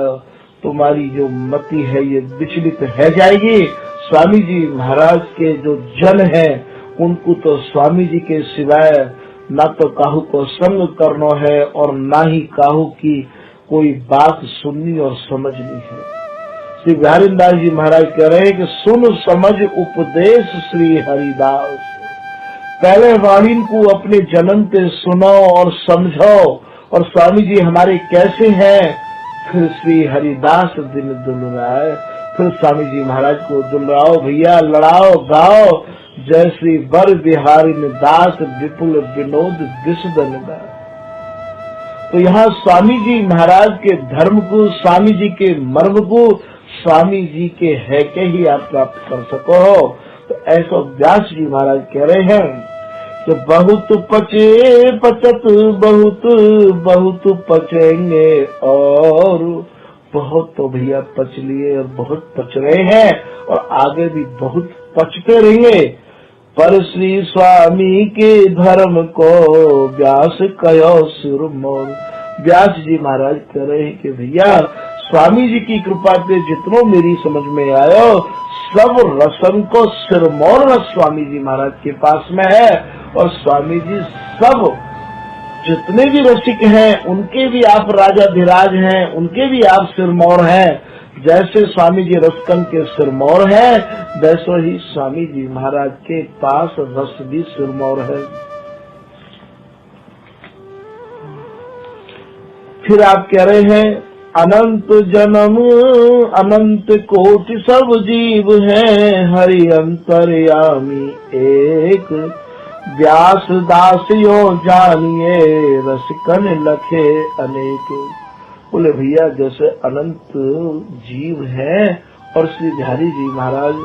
तुम्हारी जो मति है ये विचलित है जाएगी। स्वामी जी महाराज के जो जन है उनको तो स्वामी जी के सिवाय ना तो काहू को संग करना है और ना ही काहू की कोई बात सुननी और समझनी है। श्री बिहारीदास जी महाराज कह रहे हैं कि सुन समझ उपदेश श्री हरिदास। पहले वाणी को अपने जन्म पे सुनो और समझो, और स्वामी जी हमारे कैसे हैं, फिर श्री हरिदास दिन दुलराए। फिर स्वामी जी महाराज को दुलराओ भैया, लड़ाओ गाओ, जय श्री बर बिहारी दास विपुल विनोद विसदन गा। तो यहाँ स्वामी जी महाराज के धर्म को, स्वामी जी के मर्म को, स्वामी जी के है के ही आप प्राप्त कर सको। तो ऐसा व्यास जी महाराज कह रहे हैं कि बहुत पचे पचत बहुत बहुत पचेंगे, और बहुत तो भैया पच लिए और बहुत पच रहे हैं और आगे भी बहुत पचते रहेंगे। पर श्री स्वामी के धर्म को व्यास कहो सिर मोर। व्यास जी महाराज कह रहे हैं कि भैया स्वामी जी की कृपा से जितनो मेरी समझ में आयो सब रसन को सिरमौर रस स्वामी जी महाराज के पास में है, और स्वामी जी सब जितने भी रसिक हैं उनके भी आप राजा धीराज हैं, उनके भी आप सिरमौर हैं। जैसे स्वामी जी रसकन के सिरमौर हैं, वैसे ही स्वामी जी महाराज के पास रस भी सिरमौर है। फिर आप कह रहे हैं अनंत जन्म अनंत कोटि सब जीव हैं, हरि अंतर्यामी एक, व्यास दास यो जानिए रसिकन लखे अनेक। बोले भैया जैसे अनंत जीव हैं और श्री बिहारी जी महाराज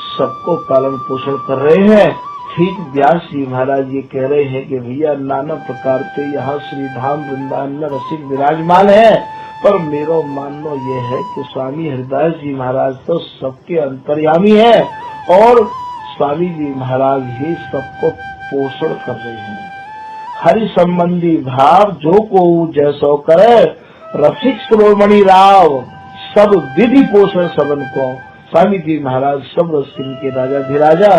सबको पालन पोषण कर रहे हैं, ठीक व्यास जी महाराज ये कह रहे हैं कि भैया नाना प्रकार से यहाँ श्री धाम वृंदावन में रसिक विराजमान है, पर मेरा मानना ये है कि स्वामी हरिदास जी महाराज तो सबके अंतर्यामी है और स्वामी जी महाराज ही सबको पोषण कर रहे हैं। हरि संबंधी भाव जो को जैसो करे, रसिक श्रोमणि राव सब विधि पोषण सबन को। स्वामी जी महाराज सब रसिक के राजा धीराजा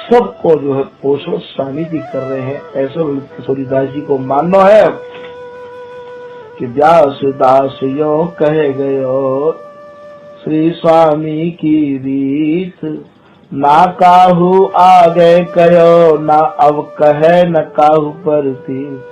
सबको जो है पोषण स्वामी जी कर रहे हैं, ऐसा किशोरीदास जी को मानना है कि व्यास दास यो कहे गयो श्री स्वामी की रीत, ना काहू आगे कयो ना अब कहे न काहू पर तीर्थ।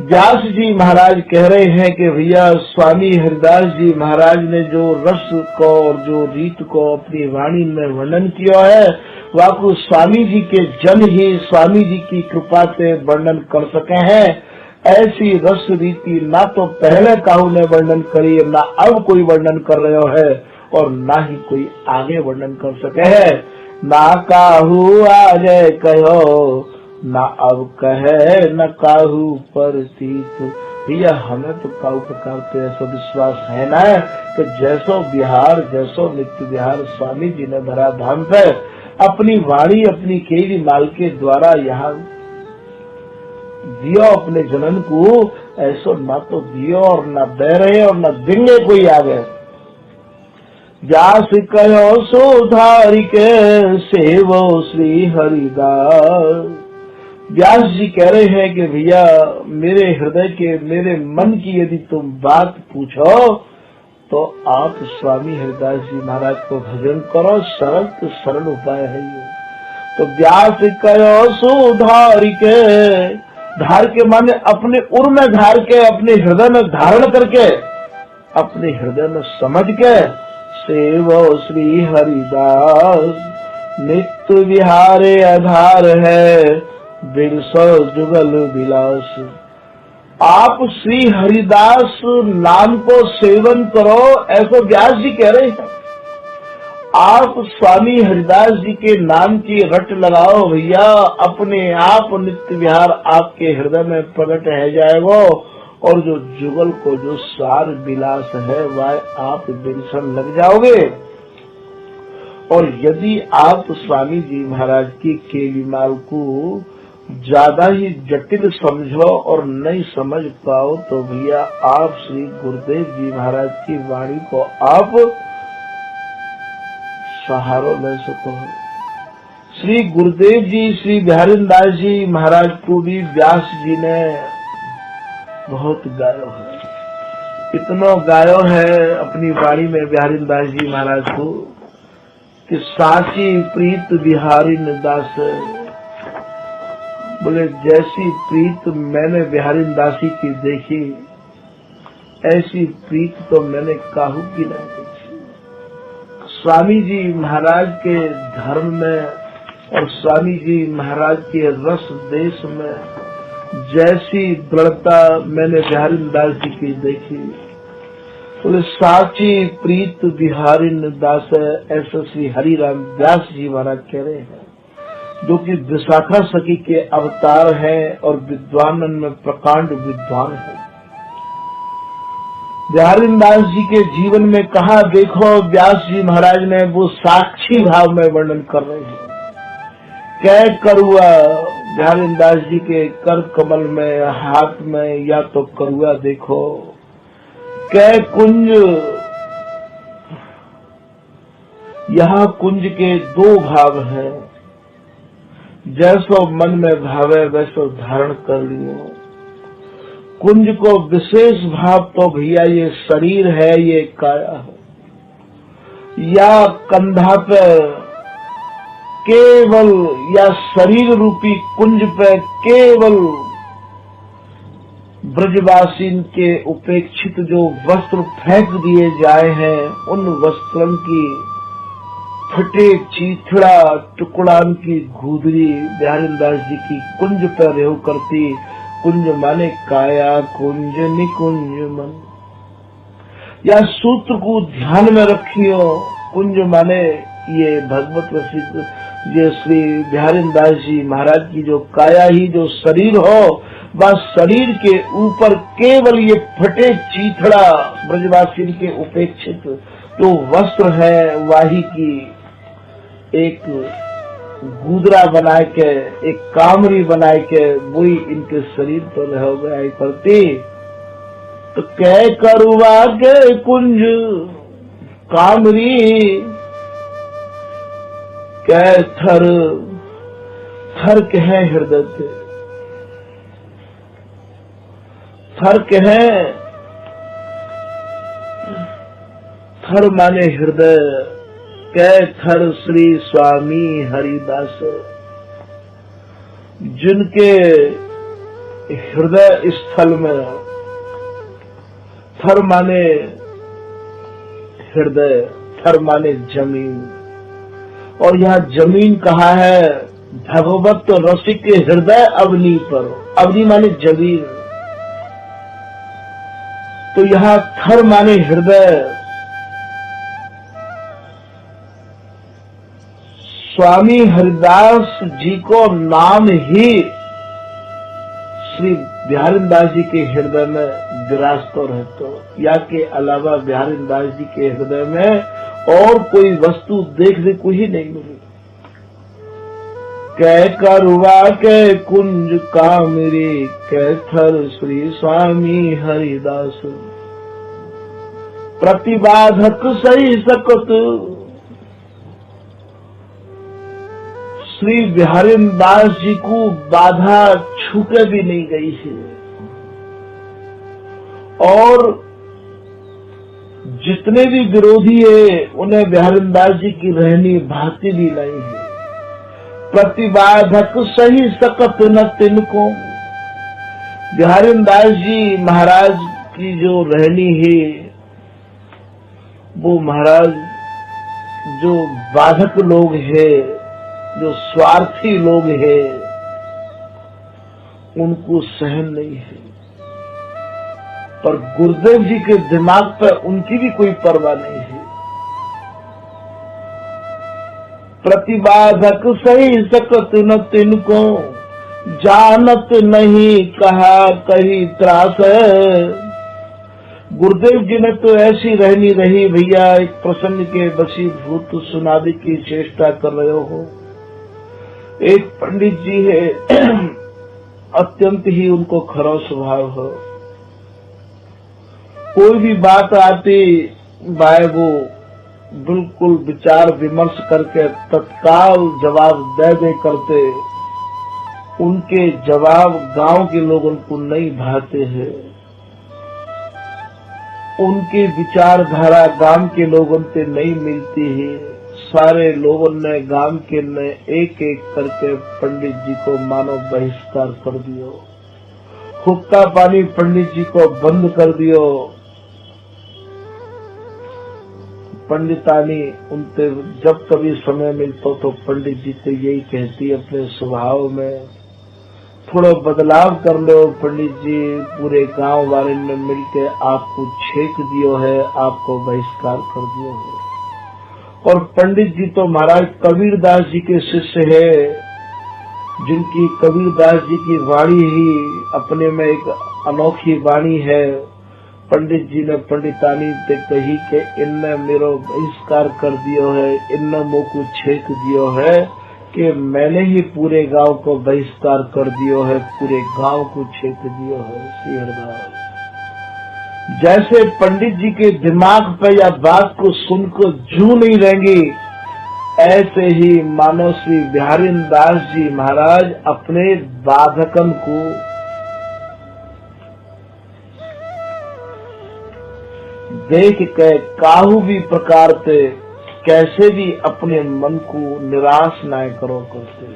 व्यास जी महाराज कह रहे हैं कि भैया स्वामी हरिदास जी महाराज ने जो रस को और जो रीत को अपनी वाणी में वर्णन किया है, वाकु स्वामी जी के जन ही स्वामी जी की कृपा से वर्णन कर सके हैं। ऐसी रस रीति ना तो पहले काहू ने वर्णन करी, ना अब कोई वर्णन कर रहे है और ना ही कोई आगे वर्णन कर सके है। ना काहू आगे कहो ना अब कहे न काहू पर तीत। भैया हमें तो काहू प्रकार पे ऐसा विश्वास है ना कि जैसो बिहार जैसो नित्य बिहार स्वामी जी ने धरा धाम पे अपनी वाणी अपनी केली माल के द्वारा यहाँ दियो अपने जनन को, ऐसो ना तो दियो और न दे रहे और न देंगे कोई आगे। व्यास कहो सुधारी के सेवो श्री हरिदास, व्यास जी कह रहे हैं कि भैया मेरे हृदय के, मेरे मन की यदि तुम बात पूछो तो आप स्वामी हरिदास जी महाराज को भजन करो, सरल तो सरल उपाय है ये। तो व्यास कहो सुधार के, धार के माने अपने उर में धार के, अपने हृदय में धारण करके, अपने हृदय में समझ के, सेवो श्री हरिदास नित्य विहारे आधार है, बिरसो जुगल विलास। आप श्री हरिदास नाम को सेवन करो, ऐसा व्यास जी कह रहे हैं। आप स्वामी हरिदास जी के नाम की रट लगाओ भैया, अपने आप नित्य विहार आपके हृदय में प्रकट है जाएगा, और जो जुगल को जो सार विलास है वह आप बिरसन लग जाओगे। और यदि आप स्वामी जी महाराज की केलीमाल को ज्यादा ही जटिल समझो और नहीं समझ पाओ तो भैया आप श्री गुरुदेव जी महाराज की वाणी को आप सहारा ले सको। श्री गुरुदेव जी, श्री बिहारीदास जी महाराज को भी व्यास जी ने बहुत गायो है, इतना गायो है अपनी वाणी में बिहारीदास जी महाराज को कि साची प्रीत बिहारी दास, बोले जैसी प्रीत मैंने बिहारी दासी की देखी, ऐसी प्रीत तो मैंने काहू की नहीं देखी। स्वामी जी महाराज के धर्म में और स्वामी जी महाराज के रस देश में जैसी दृढ़ता मैंने बिहारी दास जी की देखी, बोले साची प्रीत बिहारी दास है, ऐसा श्री हरिराम व्यास जी महाराज कह रहे हैं, जो कि विशाखा सखी के अवतार हैं और विद्वानन में प्रकांड विद्वान है। बिहारीदास जी के जीवन में कहा देखो व्यास जी महाराज ने वो साक्षी भाव में वर्णन कर रहे हैं। कै करुआ बिहारीदास जी के कर कमल में, हाथ में या तो करुआ देखो, कै कुंज, यहाँ कुंज के दो भाव हैं, जैसो मन में भावे वैसो धारण कर लियो। कुंज को विशेष भाव तो भैया ये शरीर है, ये काया है, या कंधा पे केवल, या शरीर रूपी कुंज पे केवल ब्रजवासी के उपेक्षित जो वस्त्र फेंक दिए जाए हैं, उन वस्त्रों की फटे चीथड़ा टुकड़ान की घूदरी बिहारीदास जी की कुंज पर रेव करती। कुंज माने काया कुंज निकुंज मन, या सूत्र को ध्यान में रखियो। कुंज माने ये भगवत प्रसिद्ध ये श्री बिहारीदास जी महाराज की जो काया ही जो शरीर हो, वह शरीर के ऊपर केवल ये फटे चीथड़ा ब्रजवासी के उपेक्षित जो वस्त्र है, वाही की एक गुदरा बनाए के, एक कामरी बनाए के, वही इनके शरीर पर रह गया करती। तो कह करुआ के कुंज कामरी, कह थर थर कहे हृदय से, थर कहे, थर माने हृदय, कै थर श्री स्वामी हरिदास, जिनके हृदय स्थल में, थर माने हृदय, थर माने जमीन, और यहाँ जमीन कहा है भगवत रसिक के हृदय अवनी पर, अवनी माने जमीन, तो यहाँ थर माने हृदय। स्वामी हरिदास जी को नाम ही श्री बिहारीदास जी के हृदय में विराजतो रहतो, या के अलावा बिहारीदास जी के हृदय में और कोई वस्तु देखने को ही नहीं मिली। कै करुआ के कुंज कामरी, कै थर श्री स्वामी हरिदास, प्रतिबाधक सही सकत, श्री बिहारी दास जी को बाधा छूके भी नहीं गई है, और जितने भी विरोधी है उन्हें बिहारी दास जी की रहनी भाती भी नहीं है। प्रतिबाधक सही सकत न तिनको, बिहारी दास जी महाराज की जो रहनी है वो महाराज जो बाधक लोग हैं, जो स्वार्थी लोग हैं, उनको सहन नहीं है। पर गुरुदेव जी के दिमाग पर उनकी भी कोई परवाह नहीं है। प्रतिबाधक सही सकत न तिनको, जानत नहीं कहा कही त्रास है। गुरुदेव जी ने तो ऐसी रहनी रही भैया, एक प्रसंग के वशीभूत सुनाने की चेष्टा कर रहे हो। एक पंडित जी है, अत्यंत ही उनको खरा स्वभाव हो, कोई भी बात आती भाई वो बिल्कुल विचार विमर्श करके तत्काल जवाब दे करते। उनके जवाब गांव के लोग उनको नहीं भाते हैं, उनकी विचारधारा गांव के लोगों से नहीं मिलती है। सारे लोगों ने गांव के ने एक एक करके पंडित जी को मानो बहिष्कार कर दियो, हुक्का पानी पंडित जी को बंद कर दियो। पंडितानी उनसे जब कभी समय मिलता तो पंडित जी से यही कहती, अपने स्वभाव में थोड़ा बदलाव कर लो पंडित जी, पूरे गांव वाले ने मिलकर आपको छेक दियो है, आपको बहिष्कार कर दियो है। और पंडित जी तो महाराज कबीरदास जी के शिष्य है, जिनकी कबीरदास जी की वाणी ही अपने में एक अनोखी वाणी है। पंडित जी ने पंडितानी से कही कि इनने मेरो बहिष्कार कर दियो है, इनने मुँह को छेक दियो है कि मैंने ही पूरे गांव को बहिष्कार कर दियो है, पूरे गांव को छेक दियो है। श्री हरिदास जैसे पंडित जी के दिमाग पे या बात को सुनकर जू नहीं रहेंगी, ऐसे ही मानो श्री बिहारी दास जी महाराज अपने बाधकन को देख के काहू भी प्रकार से कैसे भी अपने मन को निराश न करो करते।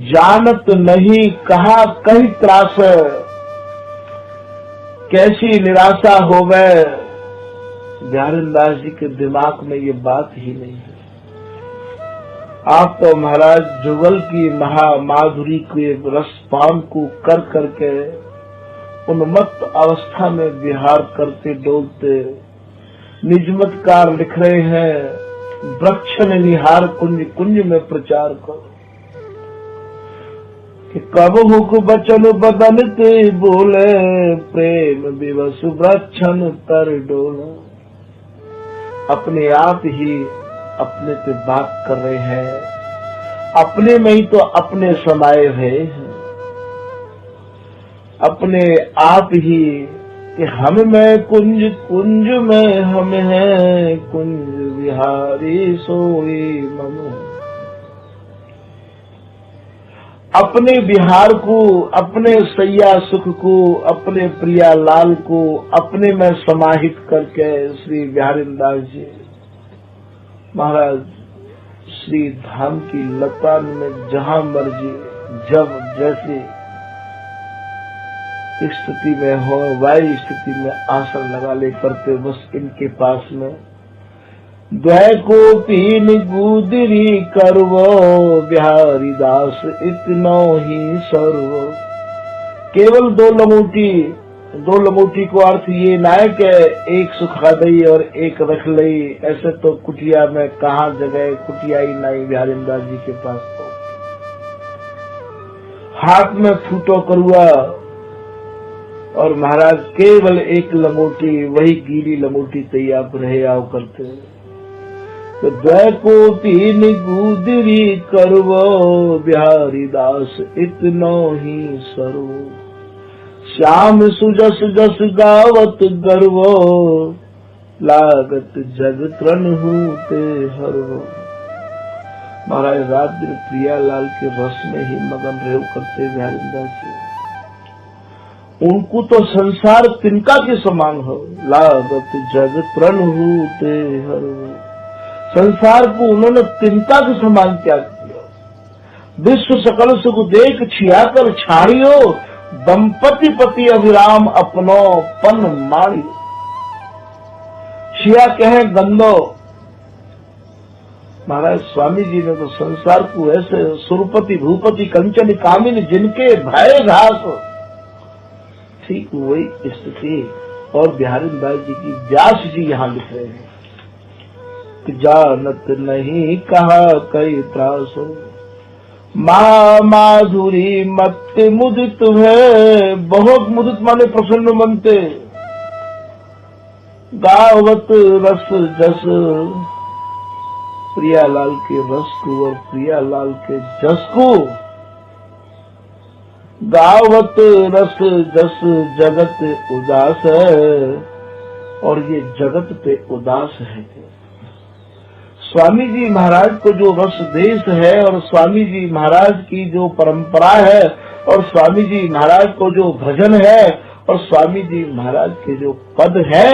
जानत नहीं कहा कहीं त्रास, कैसी निराशा होवे। बिहारी दास जी के दिमाग में ये बात ही नहीं है। आप तो महाराज जुगल की महामाधुरी के रसपान को कर करके उन्मत्त अवस्था में विहार करते डोलते निजमतकार लिख रहे हैं। वृक्ष निहार कुंज कुंज में प्रचार करो कि कब हुक बचन बदलते बोले, प्रेम विवश वृक्षन तर डोले। अपने आप ही अपने से बात कर रहे हैं, अपने में ही तो अपने समाये हुए हैं, अपने आप ही कि हम में कुंज कुंज में हम हैं, कुंज विहारी सोई मम। अपने बिहार को, अपने सैया सुख को, अपने प्रिया लाल को अपने में समाहित करके श्री बिहारी दास जी महाराज श्री धाम की लतान में जहां मर्जी जब जैसे स्थिति में हो, वायु स्थिति में आसन लगा ले करते बस इनके पास में। द्वै को पीन गुदरी करवो, बिहारी दास इतनो ही सर्वो। केवल दो लमोटी को अर्थ ये ना है कि एक सुखा दई और एक रख लई। ऐसे तो कुटिया में कहाँ जगह, कुटिया ही नहीं बिहारी दास जी के पास। तो हाथ में फूटो करुआ और महाराज केवल एक लंगोटी, वही गीली लंगोटी तैयार रहे आओ करते। तो द्वै को तीन गुदरी करवो, बिहारी दास इतनो ही सर्व। श्याम सुजस जस गावत गर्वो, लागत जग त्रन हूते हरवो। महाराज रात दिन प्रियालाल के रस में ही मगन रेव करते बिहारीदास जी। उनको तो संसार तिनका के समान हो, लागत जग तृण होते हर। संसार को उन्होंने तिनका के समान त्याग किया। विश्व सकल सुख देख छियाकर छाड़ियो, दंपति पति अभिराम अपनो पन माड़ियो। छिया कहे गंदो। महाराज स्वामी जी ने तो संसार को ऐसे सुरपति भूपति कंचन कामिनी जिनके भय घास, ठीक वही स्थिति और बिहारीदास जी की व्यास जी यहाँ लिख रहे हैं कि जानत नहीं कहा कई त्रास, माँ माधुरी मत मुदित है। बहुत मुदित माने प्रसन्न बनते, गावत रस जस। प्रियालाल के रस को और प्रियालाल के जस को गावत रस जस जगत उदास है। और ये जगत पे उदास है। स्वामी जी महाराज को जो रस देश है और स्वामी जी महाराज की जो परंपरा है और स्वामी जी महाराज को जो भजन है और स्वामी जी महाराज के जो पद है,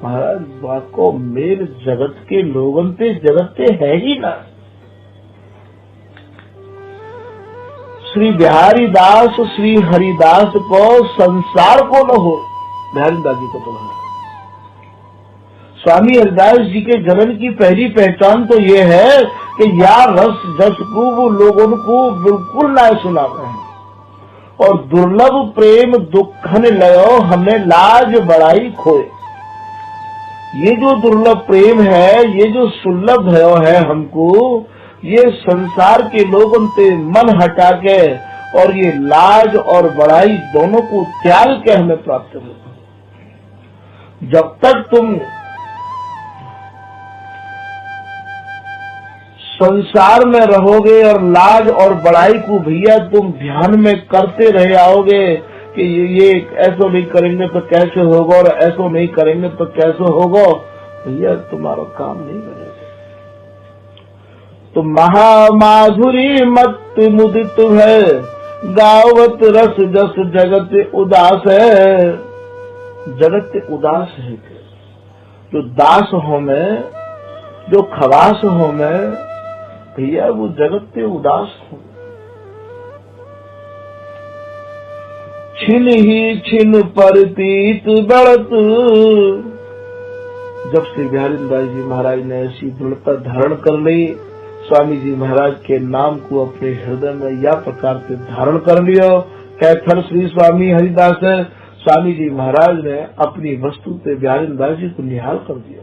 महाराज वाको मेर जगत के लोगन पे जगत पे है ही ना। श्री बिहारी दास श्री हरिदास को संसार को न हो, बिहारीदास जी को पढ़ा। स्वामी हरिदास जी के जन्म की पहली पहचान तो ये है कि या रस जस को वो लोगों को बिल्कुल ना सुना रहे हैं। और दुर्लभ प्रेम दुखन लयो हमने लाज बड़ाई खोए। ये जो दुर्लभ प्रेम है, ये जो सुलभ है हमको, ये संसार के लोगों से मन हटा के और ये लाज और बड़ाई दोनों को त्याग के हमें प्राप्त होता है। जब तक तुम संसार में रहोगे और लाज और बड़ाई को भैया तुम ध्यान में करते रह आओगे कि ये ऐसा नहीं करेंगे तो कैसे होगा और ऐसा नहीं करेंगे तो कैसे होगा, भैया तुम्हारा काम नहीं बनेगा। तो महामाधुरी मत मुदित है, गावत रस जस जगत उदास है। जगत उदास है जो दास हो में, जो खवास हो में, भैया वो जगत पे उदास हो। छिन ही छिन परतीत बढ़त। जब श्री बिहारीदास जी महाराज ने ऐसी दृढ़ता धारण कर ली, स्वामी जी महाराज के नाम को अपने हृदय में या प्रकार से धारण कर लियो, कैथर श्री स्वामी हरिदास है, स्वामी जी महाराज ने अपनी वस्तु से बिहारीदास जी को निहाल कर दिया।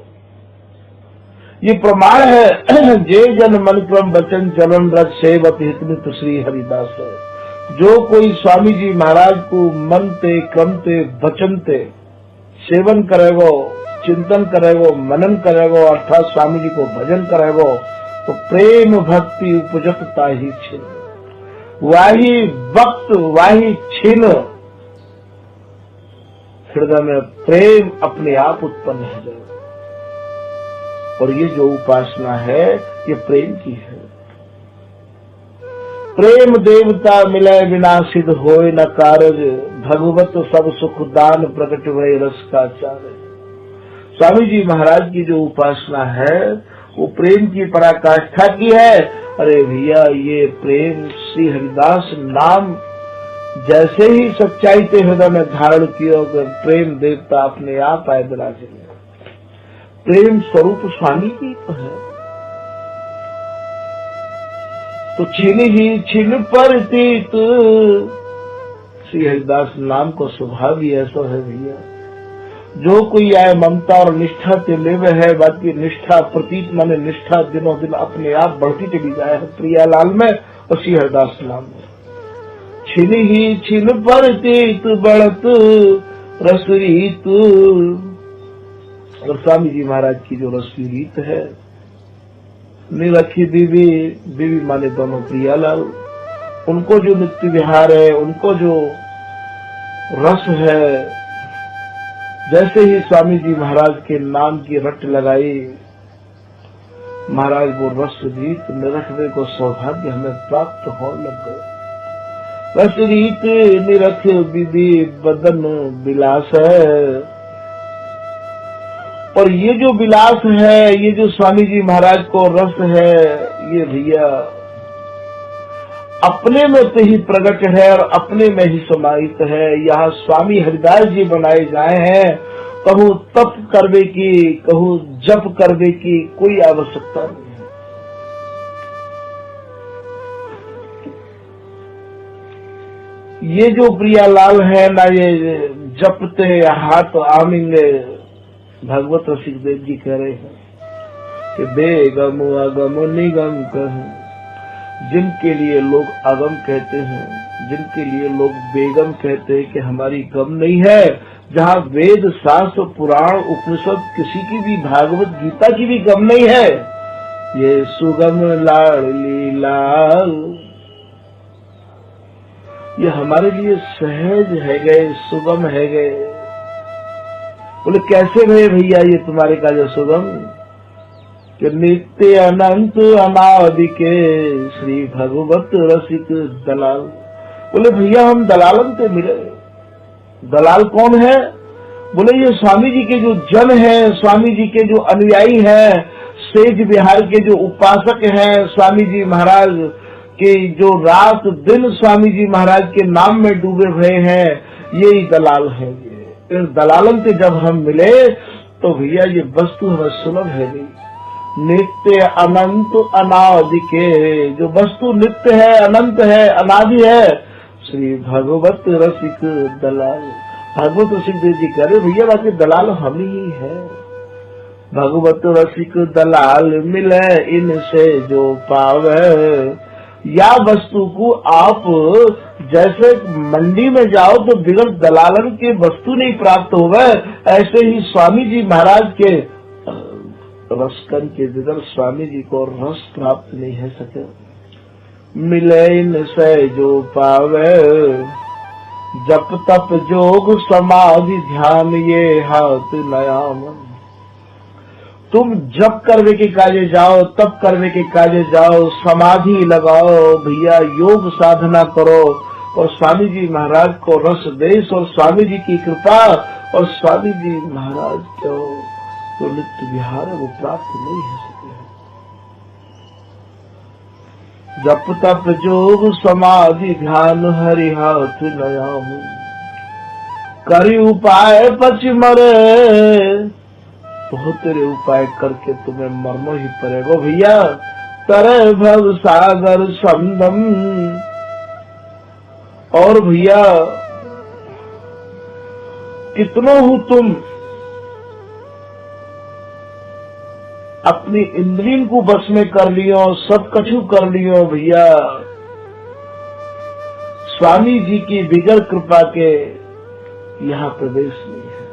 ये प्रमाण है जे जन मन क्रम वचन चलन रच सेवत हित श्री हरिदास है। जो कोई स्वामी जी महाराज को मन ते क्रम ते वचन ते सेवन करेगो, चिंतन करेगो, मनन करेगो, अर्थात स्वामी जी को भजन करेगो, तो प्रेम भक्ति उपजतता ही छिन, वाही वक्त वाही छिन, हृदय में प्रेम अपने आप उत्पन्न हो जाएगा। और ये जो उपासना है ये प्रेम की है। प्रेम देवता मिले बिना सिद्ध होए न कारज, भगवत सब सुख दान प्रकट भय रस का चार। स्वामी जी महाराज की जो उपासना है वो प्रेम की पराकाष्ठा की है। अरे भैया ये प्रेम श्री हरिदास नाम जैसे ही सच्चाई के हृदय में धारण किया, प्रेम देवता अपने आप आए विराजे। प्रेम स्वरूप स्वामी की तो है। तो छिन ही छिन परतीत, श्री हरिदास नाम को स्वभाव ही ऐसा है भैया। जो कोई आए ममता और निष्ठा से लेवे है, बाकी निष्ठा प्रतीत माने निष्ठा दिनों दिन अपने आप बढ़ती चली जाए प्रियालाल में और श्री हरिदास नाम में। छिन ही छिन परतीत बढ़त रसरीत। और स्वामी जी महाराज की जो रसली रीत है, निरखी बीवी, बीवी माने दोनों प्रियालाल, उनको जो नित्य विहार है, उनको जो रस है, जैसे ही स्वामी जी महाराज के नाम की रट लगाई, महाराज वो रस रीत निरखने को सौभाग्य हमें प्राप्त हो लग गए। रस रीत निरख विधि बदन विलास है। और ये जो विलास है, ये जो स्वामी जी महाराज को रस है, ये भैया अपने में से ही प्रकट है और अपने में ही समाहित है। यहाँ स्वामी हरिदास जी बनाए जाए हैं। कहूँ तप करने की, कहूँ जप करने की कोई आवश्यकता नहीं है। ये जो प्रियालाल है ना, ये जपते हाथ आमिंगे। भगवत रसिक देव जी कह रहे हैं कि बेगम अगम निगम कह। जिनके लिए लोग अगम कहते हैं, जिनके लिए लोग बेगम कहते हैं कि हमारी गम नहीं है, जहाँ वेद शास्त्र पुराण उपनिषद किसी की भी, भागवत गीता की भी गम नहीं है, ये सुगम लाडली लाल, ये हमारे लिए सहज है गए, सुगम है गए। बोले कैसे भय भैया ये तुम्हारे का जो सुगम, कि नित्य अनंत अनादि के श्री भगवत रसिक दलाल। बोले भैया हम दलालन से मिले। दलाल कौन है? बोले ये स्वामी जी के जो जन है, स्वामी जी के जो अनुयायी हैं, सेज बिहार के जो उपासक हैं, स्वामी जी महाराज के जो रात दिन स्वामी जी महाराज के नाम में डूबे हुए हैं, यही दलाल है। इस दलालन से जब हम मिले तो भैया ये वस्तु हमें सुलभ है गई। नित्य अनंत अनादि के, जो वस्तु नित्य है, अनंत है, अनादि है, श्री भगवत रसिक दलाल। भगवत रसिक देव जी कह रहे भैया बाकी दलाल हम ही है। भगवत रसिक दलाल मिले इनसे जो पावे। या वस्तु को आप जैसे मंडी में जाओ तो बिगड़ दलालन के वस्तु नहीं प्राप्त होगा, ऐसे ही स्वामी जी महाराज के रसकन के बिगड़ स्वामी जी को रस प्राप्त नहीं है सके। मिले इनसे जो पावे, जप तप जोग समाधि ध्यान ये हाथ नया मन। तुम जप करने के काजे जाओ, तप करने के काजे जाओ, समाधि लगाओ भैया, योग साधना करो और स्वामी जी महाराज को रस देश और स्वामी जी की कृपा और स्वामी जी महाराज को तो नित्य विहार वो प्राप्त नहीं है सके। जप तप जोग समाधि ध्यान हरि हाथ नयाम। करी उपाय पछ मरे, बहुत तेरे उपाय करके तुम्हें मरना ही पड़ेगा भैया। तरह भव सागर संदम। और भैया कितनों हूँ तुम अपनी इंद्रियों को बस में कर लियो, सब कछु कर लियो भैया। स्वामी जी की बिगड़ कृपा के यहाँ प्रवेश नहीं है।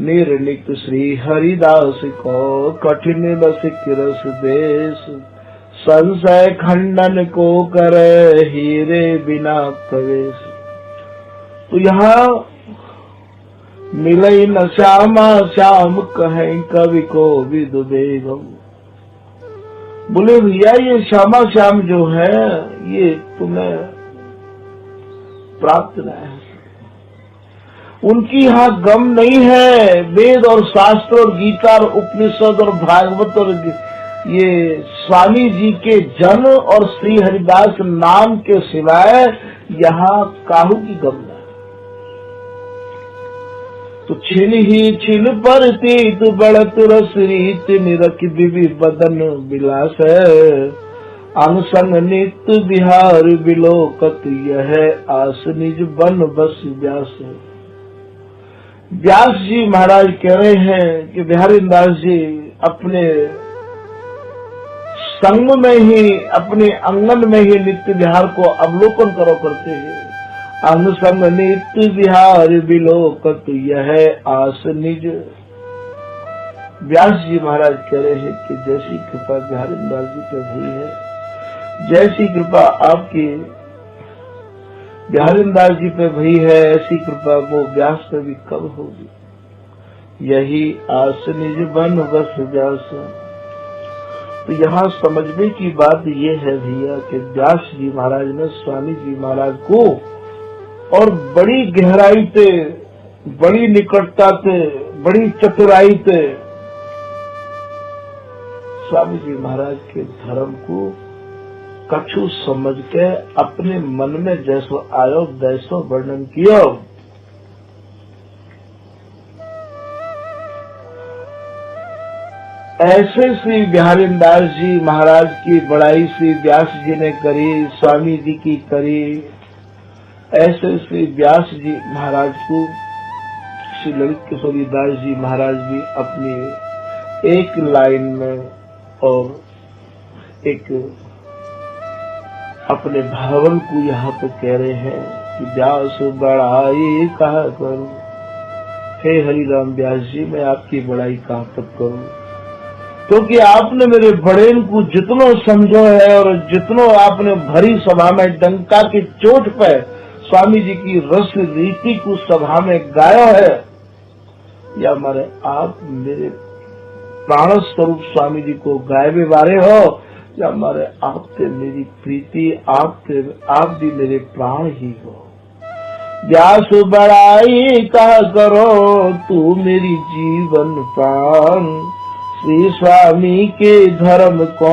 निर्लिप्त श्री हरिदास को कठिन रसिक रस देश। संशय खंडन को करे हीरे बिना प्रवेश। तो यहाँ मिले न श्यामा श्याम कहें कवि को विदु बेगम। बोले भैया ये श्यामा श्याम जो है ये तुम्हें प्राप्त न है, उनकी यहाँ गम नहीं है। वेद और शास्त्र और गीता और उपनिषद और भागवत और ये स्वामी जी के जन और श्री हरिदास नाम के सिवाय यहाँ काहू की गम नहीं। तो छिन ही छिन पर तीत बढ़त रस रीत निरख दिवि बदन विलास है। अंग संग नित्य बिहार बिलोकत यह आस निज बन बस व्यास है। व्यास जी महाराज कह रहे हैं कि बिहारी दास जी अपने संग में ही, अपने अंगन में ही नित्य बिहार को अवलोकन करो करते हैं। अंग संग नित्य बिहार बिलोकत यह आस निज। व्यास जी महाराज कह रहे हैं कि जैसी कृपा बिहारी दास जी पे हुई है, जैसी कृपा आपकी बिहारी दास जी पे भई है, ऐसी कृपा वो व्यास पे भी कब होगी। यही आस निज बन बस व्यास। तो यहाँ समझने की बात ये है भैया कि व्यास जी महाराज ने स्वामी जी महाराज को और बड़ी गहराई से, बड़ी निकटता से, बड़ी चतुराई से स्वामी जी महाराज के धर्म को कछु समझ के अपने मन में जैसो आयो वैसो वर्णन किया। ऐसे श्री बिहारीदास जी महाराज की बड़ाई श्री व्यास जी ने करी, स्वामी जी की करी। ऐसे श्री व्यास जी महाराज को श्री ललित किशोरी दास जी महाराज भी अपनी एक लाइन में और एक अपने भावन को यहाँ पे कह रहे हैं कि व्यास बड़ाई कहा करूं, हे हरिराम व्यास जी मैं आपकी बड़ाई कहाँ तक करूं, क्योंकि आपने मेरे बड़ेन को जितनो समझो है और जितनो आपने भरी सभा में डंका की चोट पर स्वामी जी की रस रीति को सभा में गाया है, या हमारे आप मेरे प्राण स्वरूप स्वामी जी को गायबे वारे हो, या हमारे आपसे मेरी प्रीति, आप भी मेरे प्राण ही हो। व्यास बड़ाई कहा करो तू मेरी जीवन प्राण, श्री स्वामी के धर्म को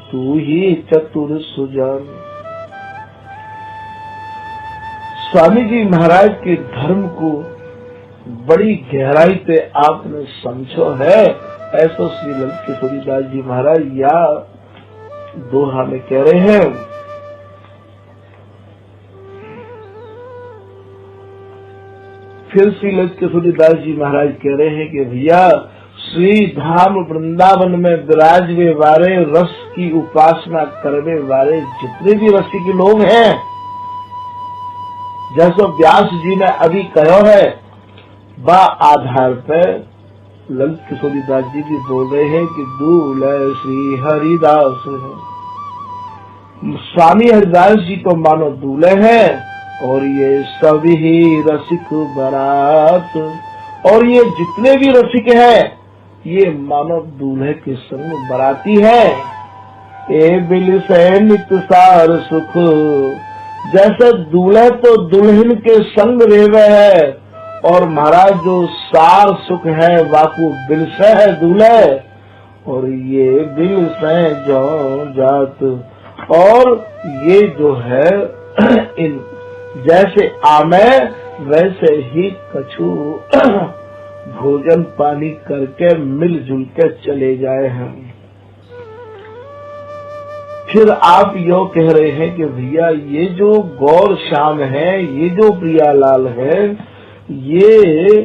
तू ही चतुर सुजान। स्वामी जी महाराज के धर्म को बड़ी गहराई से आपने समझो है, ऐसा श्री ललित किशोरी दास जी महाराज या दोहा में कह रहे हैं। फिर श्री ललित किशोरी दास जी महाराज कह रहे हैं कि भैया श्री धाम वृंदावन में विराजवे वाले रस की उपासना करने वाले जितने भी रसिक लोग हैं, जैसा व्यास जी ने अभी कहा है, बा आधार पर ललित किशोरी दास जी भी बोल रहे हैं कि दूल्हे श्री हरिदास है। स्वामी हरिदास जी तो मानो दूल्हे हैं और ये सभी रसिक बारात, और ये जितने भी रसिक हैं ये मानो दूल्हे के संग बराती है। ए बिल से नित सार सुख, जैसे दूल्हे तो दुल्हन के संग रेवे है, और महाराज जो सार सुख है वाकु बिल से है दूल्हे, और ये बिल से जो जात, और ये जो है इन जैसे आमे वैसे ही कछु भोजन पानी करके मिलजुल के चले जाए हम। फिर आप यो कह रहे हैं कि भैया ये जो गौर श्याम है, ये जो प्रियालाल है, ये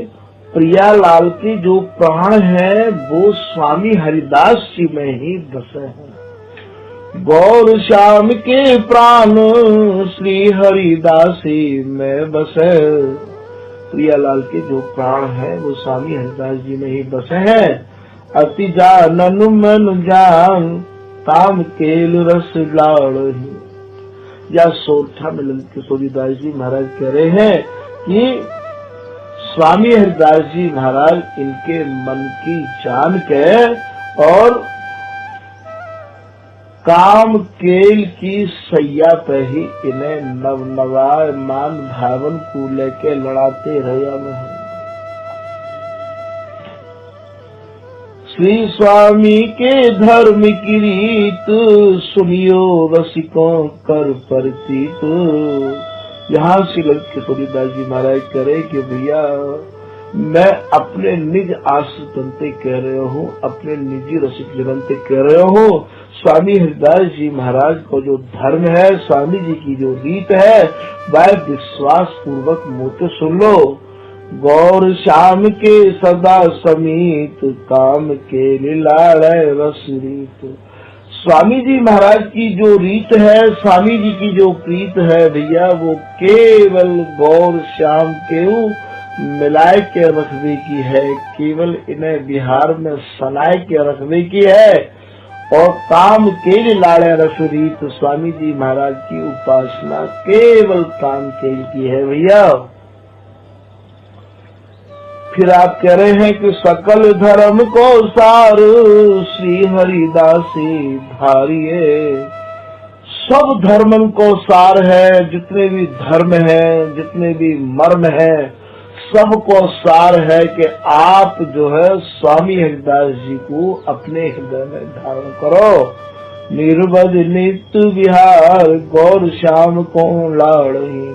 प्रियालाल की जो प्राण है वो स्वामी हरिदास जी में ही बसे हैं। गौर श्याम के प्राण श्री हरिदासी में बसे, प्रियालाल के जो प्राण है वो स्वामी हरिदास जी में ही बसे हैं। अति जानन मन जान ताम केल रस लाड़ही, या सोरठा में ललित किशोरी दास जी महाराज कह रहे हैं कि स्वामी हरिदास जी महाराज इनके मन की जान के और काम केल की सैया पे ही इन्हें नव नवाय मान भावन को लेके लड़ाते रहे में। श्री स्वामी के धर्म की रीत सुनियो रसिकों कर परिचित। यहाँ श्री ललित किशोरी दास जी महाराज करे कि भैया मैं अपने निज आश्रित कह रहे हूँ, अपने निजी रसिक जनते कह रहे हूँ। स्वामी हरिदास जी महाराज को जो धर्म है, स्वामी जी की जो रीत है, वह विश्वास पूर्वक मुझसे सुन लो। गौर श्याम के सदा समीत काम के लाड़े रस रीत। स्वामी जी महाराज की जो रीत है, स्वामी जी की जो प्रीत है भैया, वो केवल गौर श्याम के मिलाए के रखने की है, केवल इन्हें बिहार में सनाए के रखने की है। और काम के लाड़े रस रीत, स्वामी जी महाराज की उपासना केवल काम के की है भैया। फिर आप कह रहे हैं कि सकल धर्म को सार श्री हरिदासी धारिये। सब धर्मन को सार है, जितने भी धर्म है, जितने भी मर्म है, सबको सार है कि आप जो है स्वामी हरिदास जी को अपने हृदय में धारण करो। निर्वध नित्य विहार गौर श्याम को लाड़ही।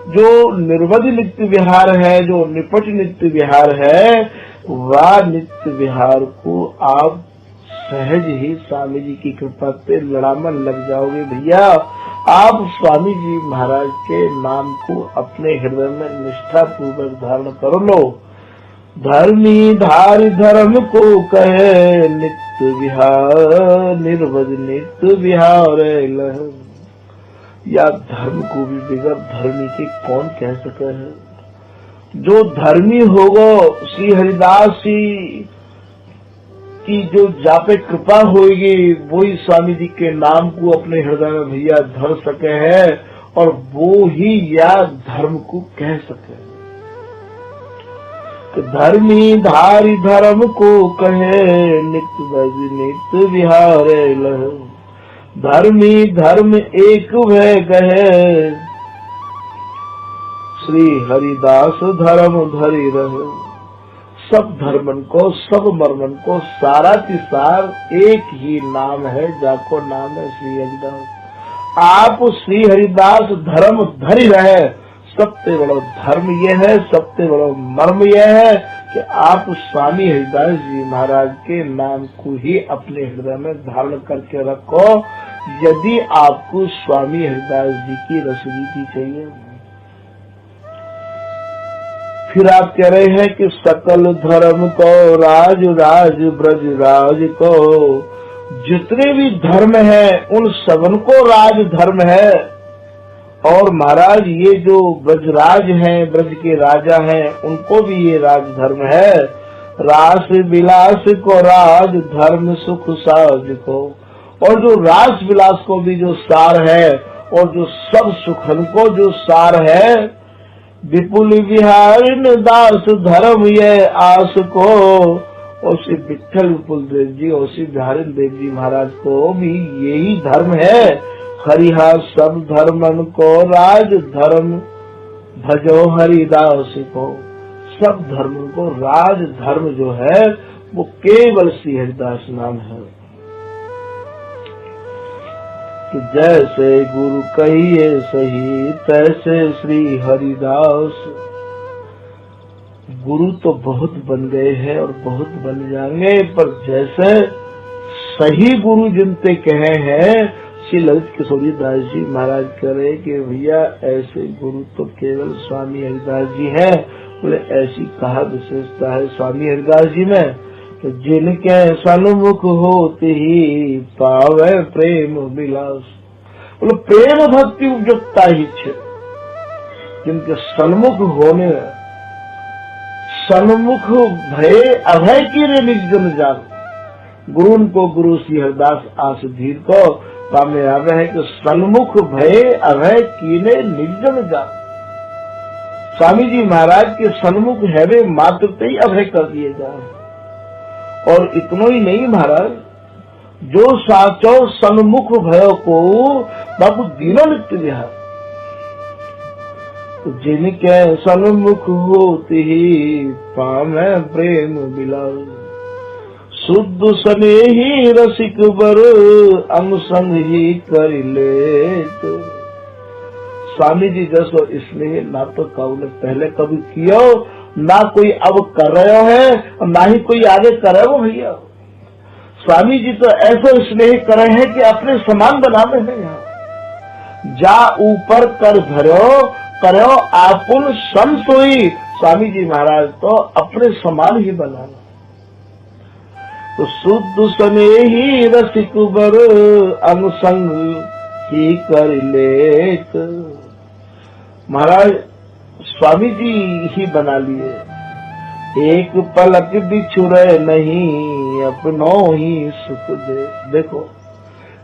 जो निर्वध नित्य विहार है, जो निपट नित्य विहार है, वह नित्य विहार को आप सहज ही स्वामी जी की कृपा से लड़ामन लग जाओगे। भैया आप स्वामी जी महाराज के नाम को अपने हृदय में निष्ठा पूर्वक धारण कर लो। धर्मी धार धर्म को कहे नित्य विहार, निर्वध नित्य विहार लह। या धर्म को भी बिगड़ धर्मी के कौन कह सके है। जो धर्मी होगा श्री हरिदास जी की जो जापे कृपा होगी, वही स्वामी जी के नाम को अपने हृदय में भैया धर सके है, और वो ही या धर्म को कह सके। तो धर्मी धारी धर्म को कहे नित्य नित्य विहार लह। धर्मी धर्म एक भय कहे श्री हरिदास धर्म धरी रहे। सब धर्मन को, सब मर्मन को सारा की सार एक ही नाम है, जाको नाम है श्री हरिदास। आप श्री हरिदास धर्म धरी रहे। सबसे बड़ा धर्म यह है, सबसे बड़ा मर्म यह है कि आप स्वामी हरिदास जी महाराज के नाम को ही अपने हृदय में धारण करके रखो। यदि आपको स्वामी हरिदास जी की रसनीति चाहिए। फिर आप कह रहे हैं कि सकल धर्म को राज राज ब्रज राज को। जितने भी धर्म है उन सबन को राज धर्म है। और महाराज ये जो ब्रजराज हैं, ब्रज के राजा हैं, उनको भी ये राज धर्म है। रास विलास को राज धर्म सुख साज को। और जो रास विलास को भी जो सार है, और जो सब सुखन को जो सार है, विपुल विहारिन दास धर्म ये आस को। और श्री विठल विपुल देव जी और श्री बिहारिन देव जी महाराज को भी यही धर्म है। हरिहा सब धर्मन को राज धर्म भजो हरिदास को। सब धर्म को राज धर्म जो है वो केवल श्री हरिदास नाम है। कि जैसे गुरु कहिए सही तैसे श्री हरिदास। गुरु तो बहुत बन गए हैं और बहुत बन जाएंगे, पर जैसे सही गुरु जिनते कहे हैं, श्री ललित किशोरी दास जी महाराज कह रहे कि भैया ऐसे गुरु तो केवल स्वामी हरिदास जी हैं। बोले ऐसी कहा विशेषता है स्वामी हरिदास जी में कि जिनके सन्मुख होते ही पावे प्रेम विलास। बोले प्रेम भक्ति उपयुक्ता ही छे। जिनके सन्मुख होने सन्मुख भय अभय की रे निर्जन जान। गुरु को गुरु श्री हरिदास आस धीर को सामने आ रहे हैं कि सन्मुख भय अभय कीने निर्जन जान। स्वामी जी महाराज के सन्मुख है वे मात्र ही अभय कर दिए जाए। और इतना ही नहीं महाराज, जो साचो सन्मुख भय को बाबू दीनो नित्य विहार। जिनके सन्मुख होते ही पावे प्रेम विलास। शुद्ध स्नेही रसिक बर अंग संग ही कर ले। तो स्वामी जी जैसो इसलिए ना तो कभी ने पहले कभी किया, ना कोई अब कर रहे है, और ना ही कोई आगे करे हो। भैया स्वामी जी तो ऐसे स्नेह करे हैं कि अपने समान बनाते हैं। यहाँ जा ऊपर कर करो आपुन सम सोई। स्वामी जी महाराज तो अपने समान ही बना। तो शुद्ध स्नेही रसिक बर अंग संग ही कर लेत। महाराज स्वामी जी ही बना लिए। एक पलक बिछुड़े नहीं अपनो ही सुख दे। देखो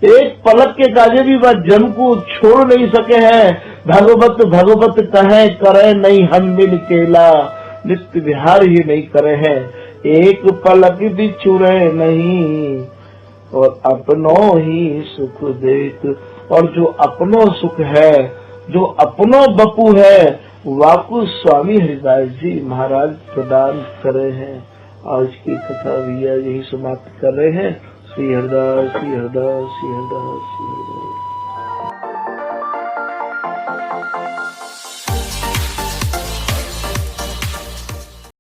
एक पलक के काजे भी वह जन को छोड़ नहीं सके हैं। भगवत भगवत कहे करे नहीं हम मिल केला। नित्य विहार ही नहीं करे हैं, एक पलक भी छुरे नहीं, और अपनों ही सुख देख। और जो अपनों सुख है, जो अपनों बपू है, वाकु स्वामी हरिदास जी महाराज प्रदान करे हैं। आज की कथा भैया यही समाप्त कर रहे हैं। श्री हरिदास, श्री हरिदास, श्री हरिदास, श्री हरिदास।